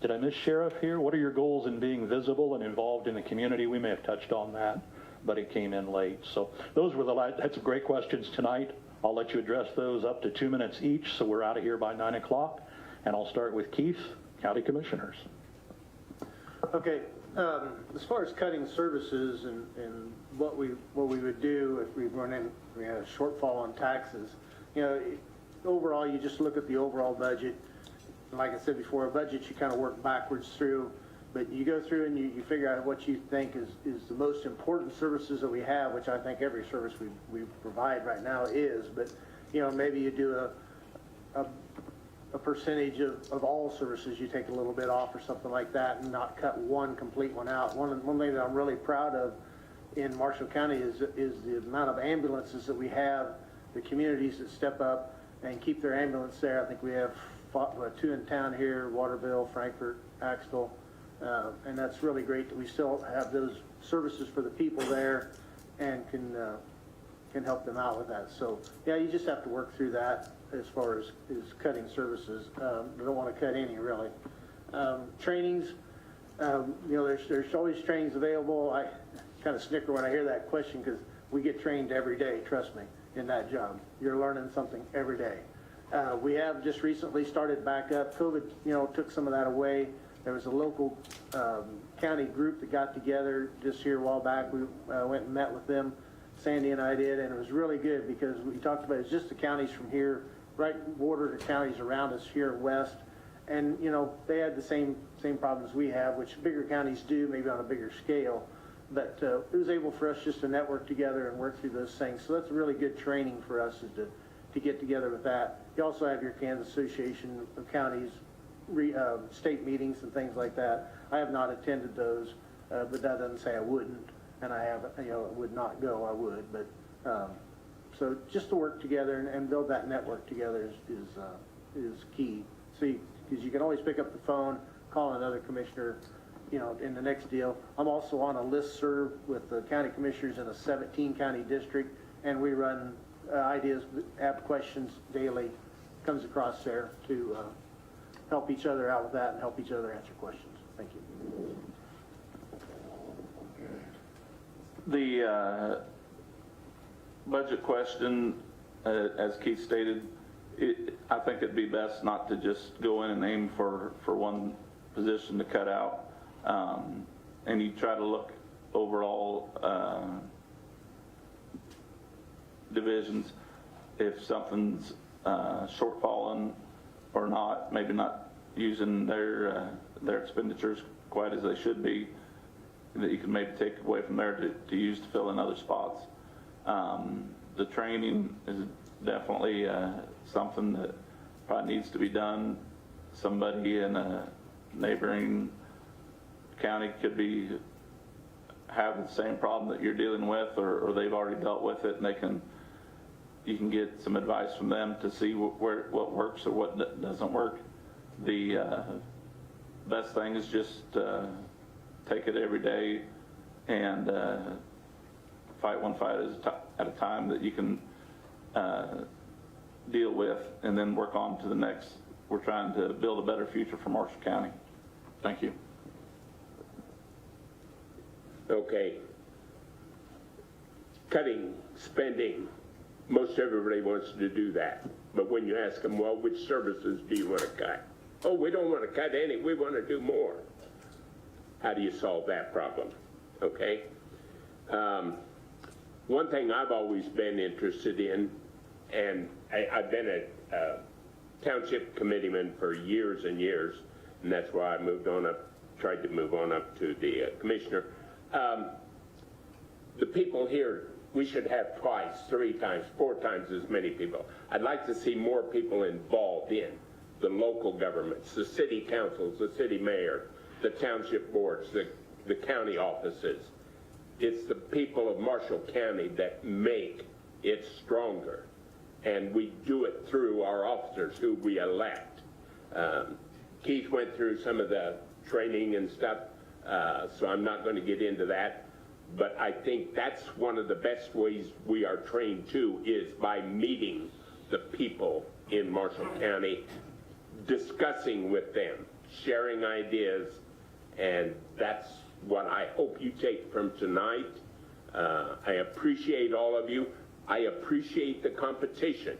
Did I miss sheriff here? What are your goals in being visible and involved in the community? We may have touched on that, but it came in late. So those were that's great questions tonight. I'll let you address those up to 2 minutes each, so we're out of here by 9 o'clock. And I'll start with Keith, county commissioners. Okay, as far as cutting services and what we would do if we had a shortfall on taxes, you know, overall, you just look at the overall budget. Like I said before, a budget you kind of work backwards through, but you go through and you figure out what you think is the most important services that we have, which I think every service we provide right now is. But you know, maybe you do a percentage of all services, you take a little bit off or something like that, and not cut one complete one out. One thing that I'm really proud of in Marshall County is the amount of ambulances that we have, the communities that step up and keep their ambulance there. I think we have 2 in town here, Waterville, Frankfort, Axtell, and that's really great that we still have those services for the people there and can help them out with that. So yeah, you just have to work through that as far as cutting services. We don't want to cut any, really. Trainings, you know, there's always trainings available. I kind of snicker when I hear that question because we get trained every day, trust me, in that job. You're learning something every day. We have just recently started back up. COVID, you know, took some of that away. There was a local county group that got together just here a while back. We went and met with them. Sandy and I did, and it was really good because we talked about it's just the counties from here, right border to counties around us here west. And, you know, they had the same problems we have, which bigger counties do, maybe on a bigger scale. But it was able for us just to network together and work through those things. So that's really good training for us is to get together with that. You also have your Kansas Association of Counties state meetings and things like that. I have not attended those, but that doesn't say I wouldn't. And I haven't, you know, would not go, I would. But so just to work together and build that network together is key. See, because you can always pick up the phone, call another commissioner, you know, in the next deal. I'm also on a listserv with the county commissioners in a 17-county district, and we run ideas, app questions daily. Comes across there to help each other out with that and help each other answer questions. Thank you. The budget question, as Keith stated, I think it'd be best not to just go in and aim for one position to cut out. And you try to look overall divisions. If something's shortfalling or not, maybe not using their expenditures quite as they should be, that you can maybe take away from there to use to fill in other spots. The training is definitely something that probably needs to be done. Somebody in a neighboring county could be having the same problem that you're dealing with, or they've already dealt with it, and you can get some advice from them to see what works or what doesn't work. The best thing is just take it every day and fight one fight at a time that you can deal with, and then work on to the next. We're trying to build a better future for Marshall County. Thank you. Okay. Cutting spending, most everybody wants to do that. But when you ask them, well, which services do you want to cut? Oh, we don't want to cut any, we want to do more. How do you solve that problem? Okay. One thing I've always been interested in, and I've been a township committeeman for years and years, and that's why I moved on up, tried to move on up to the commissioner. The people here, we should have twice, 3 times, 4 times as many people. I'd like to see more people involved in the local governments, the city councils, the city mayor, the township boards, the county offices. It's the people of Marshall County that make it stronger. And we do it through our officers who we elect. Keith went through some of the training and stuff, so I'm not going to get into that. But I think that's one of the best ways we are trained too, is by meeting the people in Marshall County, discussing with them, sharing ideas, and that's what I hope you take from tonight. I appreciate all of you. I appreciate the competition.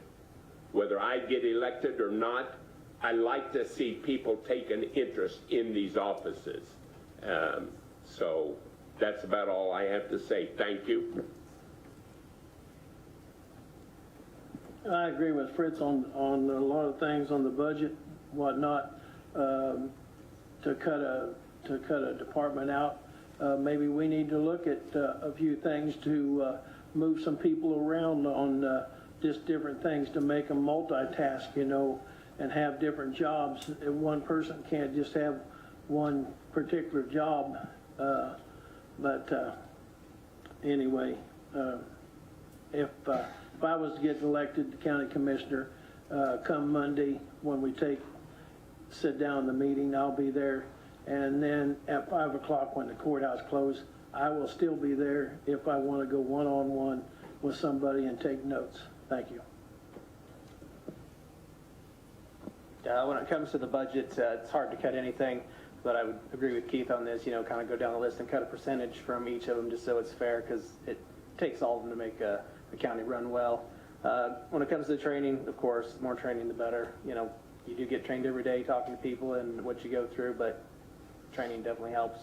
Whether I get elected or not, I like to see people take an interest in these offices. So that's about all I have to say. Thank you. I agree with Fritz on a lot of things on the budget, whatnot. To cut a department out, maybe we need to look at a few things to move some people around on just different things to make them multitask, you know, and have different jobs. One person can't just have one particular job. But anyway, if I was to get elected to county commissioner, come Monday when we sit down in the meeting, I'll be there. And then at 5 o'clock when the courthouse closes, I will still be there if I want to go one-on-one with somebody and take notes. Thank you. When it comes to the budget, it's hard to cut anything, but I would agree with Keith on this, you know, kind of go down the list and cut a percentage from each of them just so it's fair, because it takes all of them to make a county run well. When it comes to training, of course, the more training the better. You know, you do get trained every day talking to people and what you go through, but training definitely helps.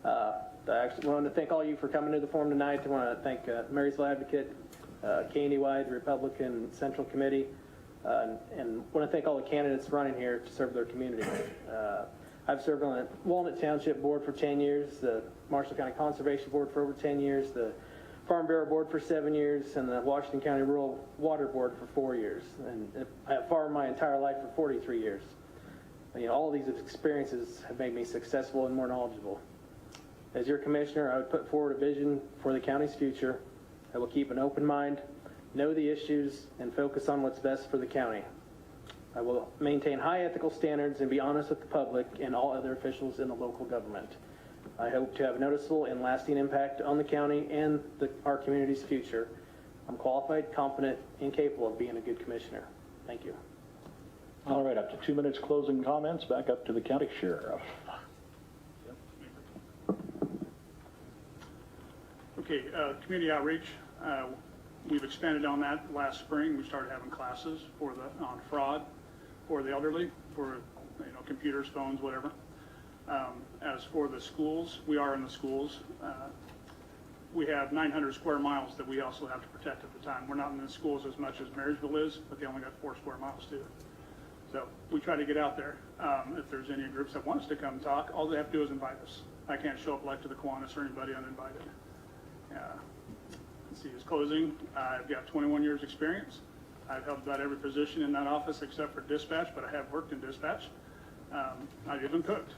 I actually want to thank all you for coming to the forum tonight. I want to thank Marysville Advocate, Candy-wide Republican Central Committee, and want to thank all the candidates running here to serve their community. I've served on the Walnut Township Board for 10 years, the Marshall County Conservation Board for over 10 years, the Farm Bureau Board for 7 years, and the Washington County Rural Water Board for 4 years. And I have farmed my entire life for 43 years. You know, all of these experiences have made me successful and more knowledgeable. As your commissioner, I would put forward a vision for the county's future. I will keep an open mind, know the issues, and focus on what's best for the county. I will maintain high ethical standards and be honest with the public and all other officials in the local government. I hope to have a noticeable and lasting impact on the county and our community's future. I'm qualified, competent, and capable of being a good commissioner. Thank you. All right, up to 2 minutes closing comments. Back up to the county sheriff. Okay, community outreach. We've expanded on that last spring. We started having classes on fraud for the elderly, for computers, phones, whatever. As for the schools, we are in the schools. We have 900 square miles that we also have to protect at the time. We're not in the schools as much as Marysville is, but they only got 4 square miles too. So we try to get out there. If there's any groups that want us to come talk, all they have to do is invite us. I can't show up like to the Kiwanis or anybody uninvited. Let's see, his closing. I've got 21 years experience. I've held about every position in that office except for dispatch, but I have worked in dispatch. I've even cooked.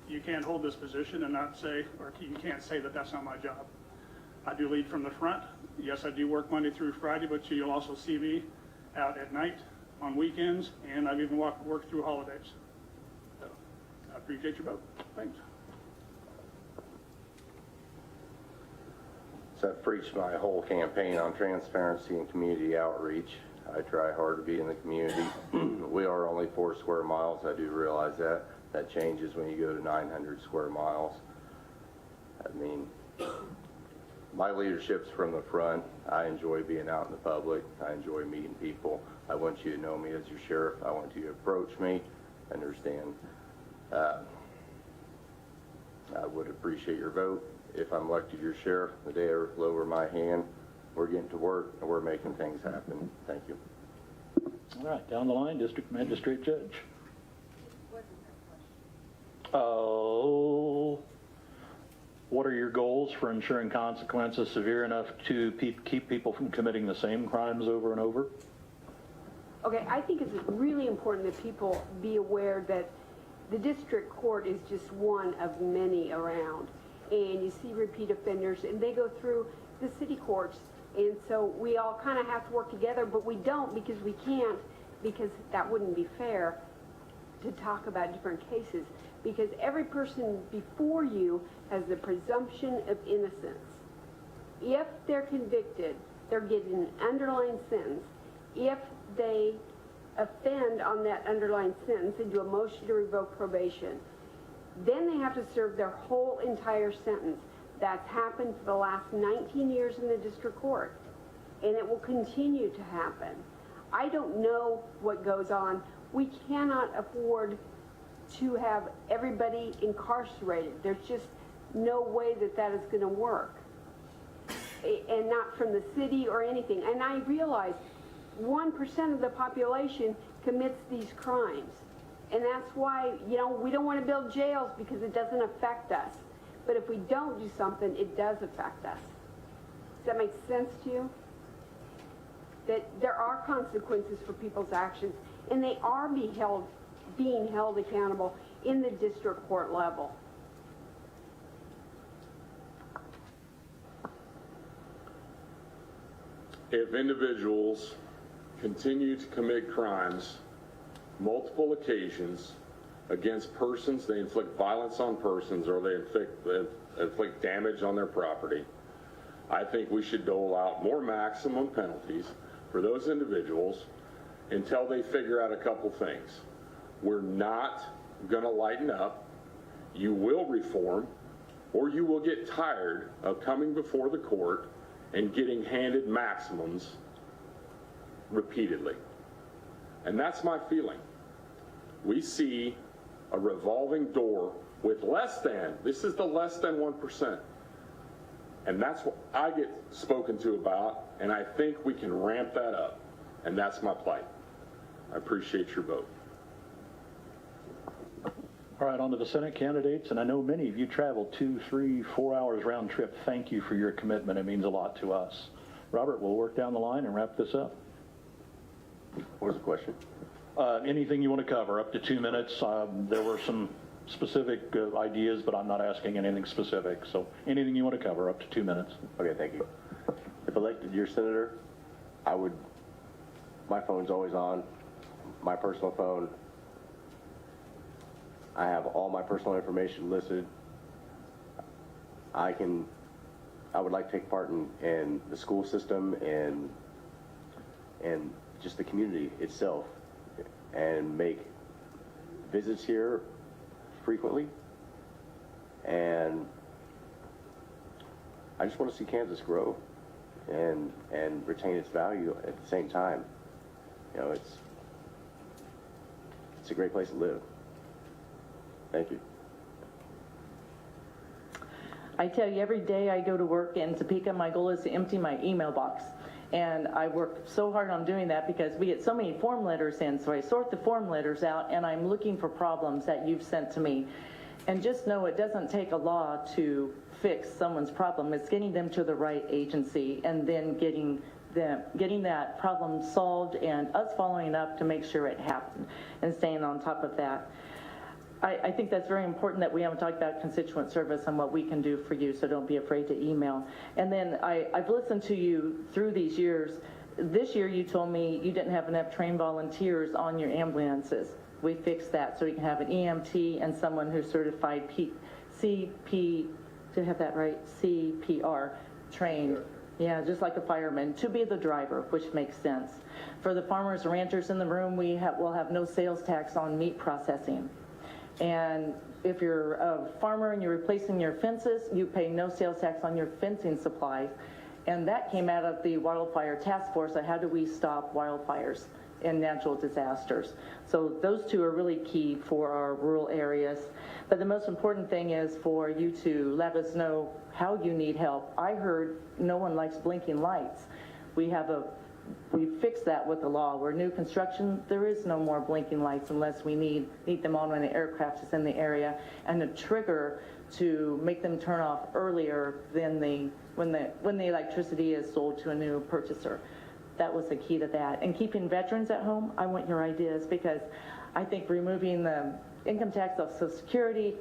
You can't hold this position and not say, or you can't say that that's not my job. I do lead from the front. Yes, I do work Monday through Friday, but you'll also see me out at night, on weekends, and I've even worked through holidays. So I appreciate your vote. Thanks. So I've preached my whole campaign on transparency and community outreach. I try hard to be in the community. We are only 4 square miles. I do realize that. That changes when you go to 900 square miles. I mean, my leadership's from the front. I enjoy being out in the public. I enjoy meeting people. I want you to know me as your sheriff. I want you to approach me, understand. I would appreciate your vote. If I'm elected your sheriff, the day I lower my hand, we're getting to work and we're making things happen. Thank you. All right, down the line, District Magistrate Judge. What are your goals for ensuring consequences severe enough to keep people from committing the same crimes over and over? Okay, I think it's really important that people be aware that the district court is just one of many around. And you see repeat offenders, and they go through the city courts. And so we all kind of have to work together, but we don't because we can't, because that wouldn't be fair to talk about different cases. Because every person before you has the presumption of innocence. If they're convicted, they're getting an underlying sentence. If they offend on that underlying sentence and do a motion to revoke probation, then they have to serve their whole entire sentence. That's happened for the last 19 years in the district court, and it will continue to happen. I don't know what goes on. We cannot afford to have everybody incarcerated. There's just no way that that is going to work, and not from the city or anything. And I realize 1% of the population commits these crimes. And that's why, we don't want to build jails because it doesn't affect us. But if we don't do something, it does affect us. Does that make sense to you? That there are consequences for people's actions, and they are being held accountable in the district court level. If individuals continue to commit crimes, multiple occasions against persons, they inflict violence on persons, or they inflict damage on their property, I think we should dole out more maximum penalties for those individuals until they figure out a couple things. We're not going to lighten up. You will reform, or you will get tired of coming before the court and getting handed maximums repeatedly. And that's my feeling. We see a revolving door with less than, this is the less than 1%. And that's what I get spoken to about, and I think we can ramp that up. And that's my plight. I appreciate your vote. All right, on to the Senate candidates, and I know many of you traveled 2, 3, 4 hours round trip. Thank you for your commitment. It means a lot to us. Robert, we'll work down the line and wrap this up. What was the question? Anything you want to cover, up to 2 minutes. There were some specific ideas, but I'm not asking anything specific. So anything you want to cover, up to 2 minutes. Okay, thank you. If elected your senator, my phone's always on, my personal phone. I have all my personal information listed. I would like to take part in the school system and just the community itself and make visits here frequently. And I just want to see Kansas grow and retain its value at the same time. You know, it's a great place to live. Thank you. I tell you, every day I go to work in Topeka, my goal is to empty my email box. And I work so hard on doing that because we get so many form letters in. So I sort the form letters out and I'm looking for problems that you've sent to me. And just know it doesn't take a law to fix someone's problem. It's getting them to the right agency and then getting that problem solved and us following up to make sure it happened and staying on top of that. I think that's very important that we haven't talked about constituent service and what we can do for you, so don't be afraid to email. And then I've listened to you through these years. This year you told me you didn't have enough trained volunteers on your ambulances. We fixed that so you can have an EMT and someone who's certified CPR trained. Yeah, just like a fireman, to be the driver, which makes sense. For the farmers and ranchers in the room, we'll have no sales tax on meat processing. And if you're a farmer and you're replacing your fences, you pay no sales tax on your fencing supplies. And that came out of the wildfire task force on how do we stop wildfires and natural disasters. So those two are really key for our rural areas. But the most important thing is for you to let us know how you need help. I heard no one likes blinking lights. We fixed that with the law. Where new construction, there is no more blinking lights unless we need them on when the aircraft is in the area, and a trigger to make them turn off earlier than when the electricity is sold to a new purchaser. That was the key to that. And keeping veterans at home, I want your ideas because I think removing the income tax off Social Security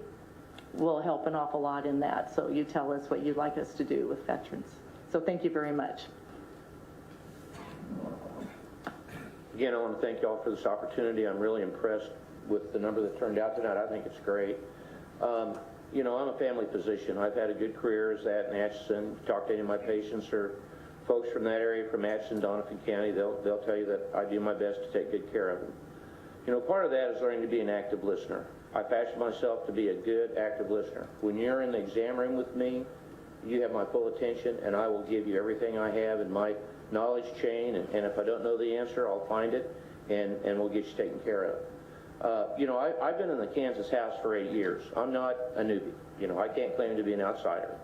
will help an awful lot in that. So you tell us what you'd like us to do with veterans. So thank you very much. Again, I want to thank y'all for this opportunity. I'm really impressed with the number that turned out tonight. I think it's great. You know, I'm a family physician. I've had a good career as that in Atchison. Talk to any of my patients or folks from that area, from Atchison, Donovan County, they'll tell you that I do my best to take good care of them. You know, part of that is learning to be an active listener. I fashioned myself to be a good active listener. When you're in the exam room with me, you have my full attention, and I will give you everything I have in my knowledge chain, and if I don't know the answer, I'll find it, and we'll get you taken care of. You know, I've been in the Kansas House for 8 years. I'm not a newbie. You know, I can't claim to be an outsider.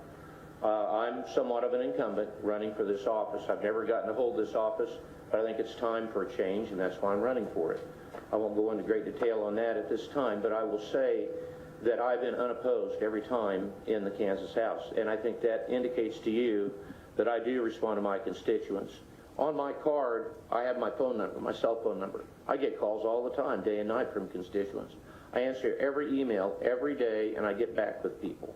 I'm somewhat of an incumbent running for this office. I've never gotten to hold this office, but I think it's time for a change, and that's why I'm running for it. I won't go into great detail on that at this time, but I will say that I've been unopposed every time in the Kansas House, and I think that indicates to you that I do respond to my constituents. On my card, I have my phone number, my cell phone number. I get calls all the time, day and night, from constituents. I answer every email every day, and I get back with people.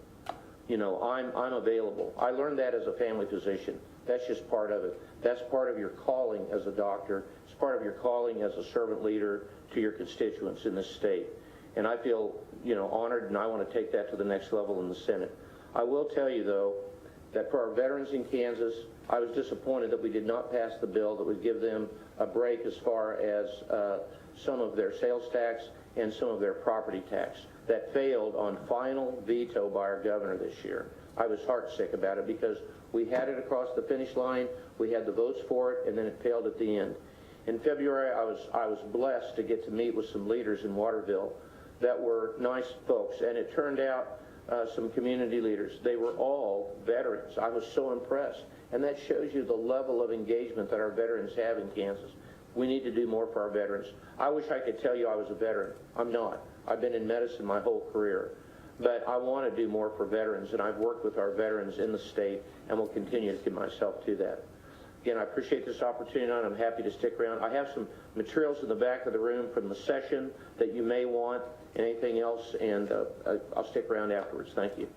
You know, I'm available. I learned that as a family physician. That's just part of it. That's part of your calling as a doctor. It's part of your calling as a servant leader to your constituents in this state. And I feel, you know, honored, and I want to take that to the next level in the Senate. I will tell you, though, that for our veterans in Kansas, I was disappointed that we did not pass the bill that would give them a break as far as some of their sales tax and some of their property tax. That failed on final veto by our governor this year. I was heartsick about it because we had it across the finish line, we had the votes for it, and then it failed at the end. In February, I was blessed to get to meet with some leaders in Waterville that were nice folks, and it turned out some community leaders. They were all veterans. I was so impressed. And that shows you the level of engagement that our veterans have in Kansas. We need to do more for our veterans. I wish I could tell you I was a veteran. I'm not. I've been in medicine my whole career. But I want to do more for veterans, and I've worked with our veterans in the state and will continue to give myself to that. Again, I appreciate this opportunity, and I'm happy to stick around. I have some materials in the back of the room from the session that you may want, anything else, and I'll stick around afterwards. Thank you.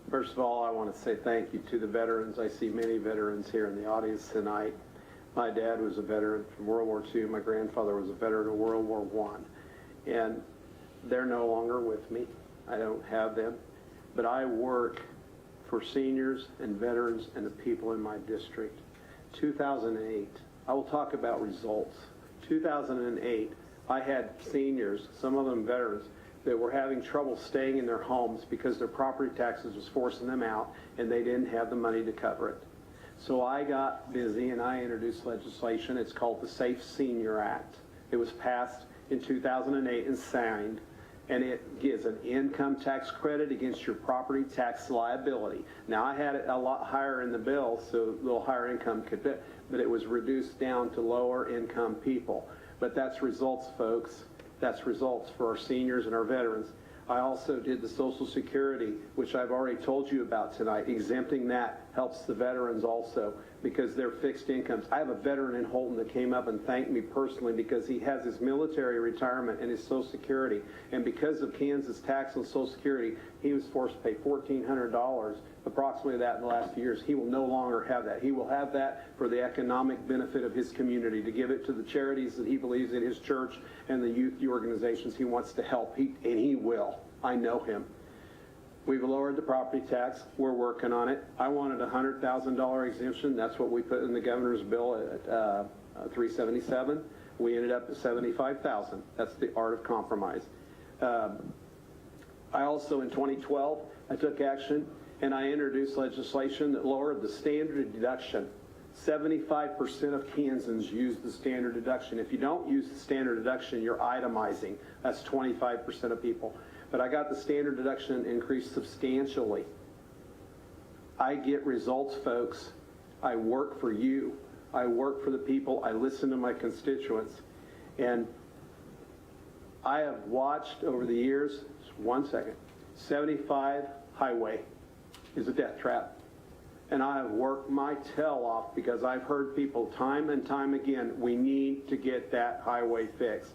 First of all, I want to say thank you to the veterans. I see many veterans here in the audience tonight. My dad was a veteran from World War II. My grandfather was a veteran of World War I. And they're no longer with me. I don't have them. But I work for seniors and veterans and the people in my district. 2008, I will talk about results. 2008, I had seniors, some of them veterans, that were having trouble staying in their homes because their property taxes was forcing them out and they didn't have the money to cover it. So I got busy and I introduced legislation. It's called the Safe Senior Act. It was passed in 2008 and signed, and it gives an income tax credit against your property tax liability. Now, I had it a lot higher in the bill, so a little higher income could fit, but it was reduced down to lower income people. But that's results, folks. That's results for our seniors and our veterans. I also did the Social Security, which I've already told you about tonight. Exempting that helps the veterans also because they're fixed incomes. I have a veteran in Holton that came up and thanked me personally because he has his military retirement and his Social Security. And because of Kansas tax on Social Security, he was forced to pay $1,400, approximately that in the last few years. He will no longer have that. He will have that for the economic benefit of his community, to give it to the charities that he believes in, his church, and the youth organizations he wants to help. And he will. I know him. We've lowered the property tax. We're working on it. I wanted a $100,000 exemption. That's what we put in the governor's bill at 377. We ended up at 75,000. That's the art of compromise. I also, in 2012, I took action and I introduced legislation that lowered the standard deduction. 75% of Kansans use the standard deduction. If you don't use the standard deduction, you're itemizing. That's 25% of people. But I got the standard deduction increased substantially. I get results, folks. I work for you. I work for the people. I listen to my constituents. And I have watched over the years, 1 second, 75 highway is a death trap. And I have worked my tail off because I've heard people time and time again, we need to get that highway fixed.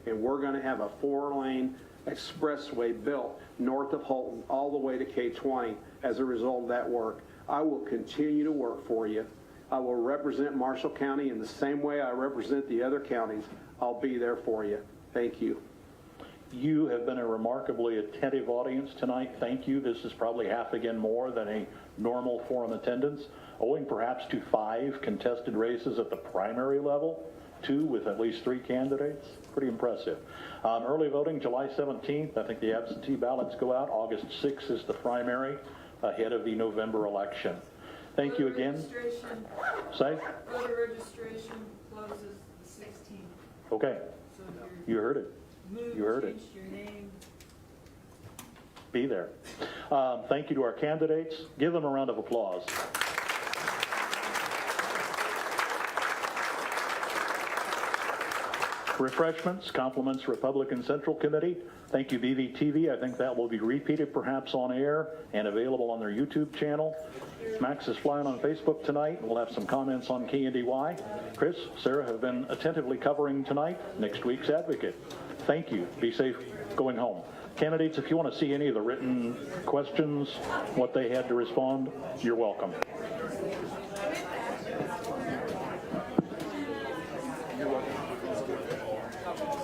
And we're going to have a 4-lane expressway built north of Holton all the way to K-20 as a result of that work. I will continue to work for you. I will represent Marshall County in the same way I represent the other counties. I'll be there for you. Thank you. You have been a remarkably attentive audience tonight. Thank you. This is probably half again more than a normal forum attendance, owing perhaps to 5 contested races at the primary level, 2 with at least 3 candidates. Pretty impressive. Early voting, July 17th. I think the absentee ballots go out. August 6th is the primary, ahead of the November election. Thank you again. Registration. Say? Voter registration closes the 16th. Okay. So You heard it. You heard it. change your name. Be there. Thank you to our candidates. Give them a round of applause. Refreshments, compliments, Republican Central Committee. Thank you, BVTV. I think that will be repeated perhaps on air and available on their YouTube channel. Max is flying on Facebook tonight. We'll have some comments on KNDY. Chris, Sarah have been attentively covering tonight. Next week's Advocate. Thank you. Be safe going home. Candidates, if you want to see any of the written questions, what they had to respond, you're welcome.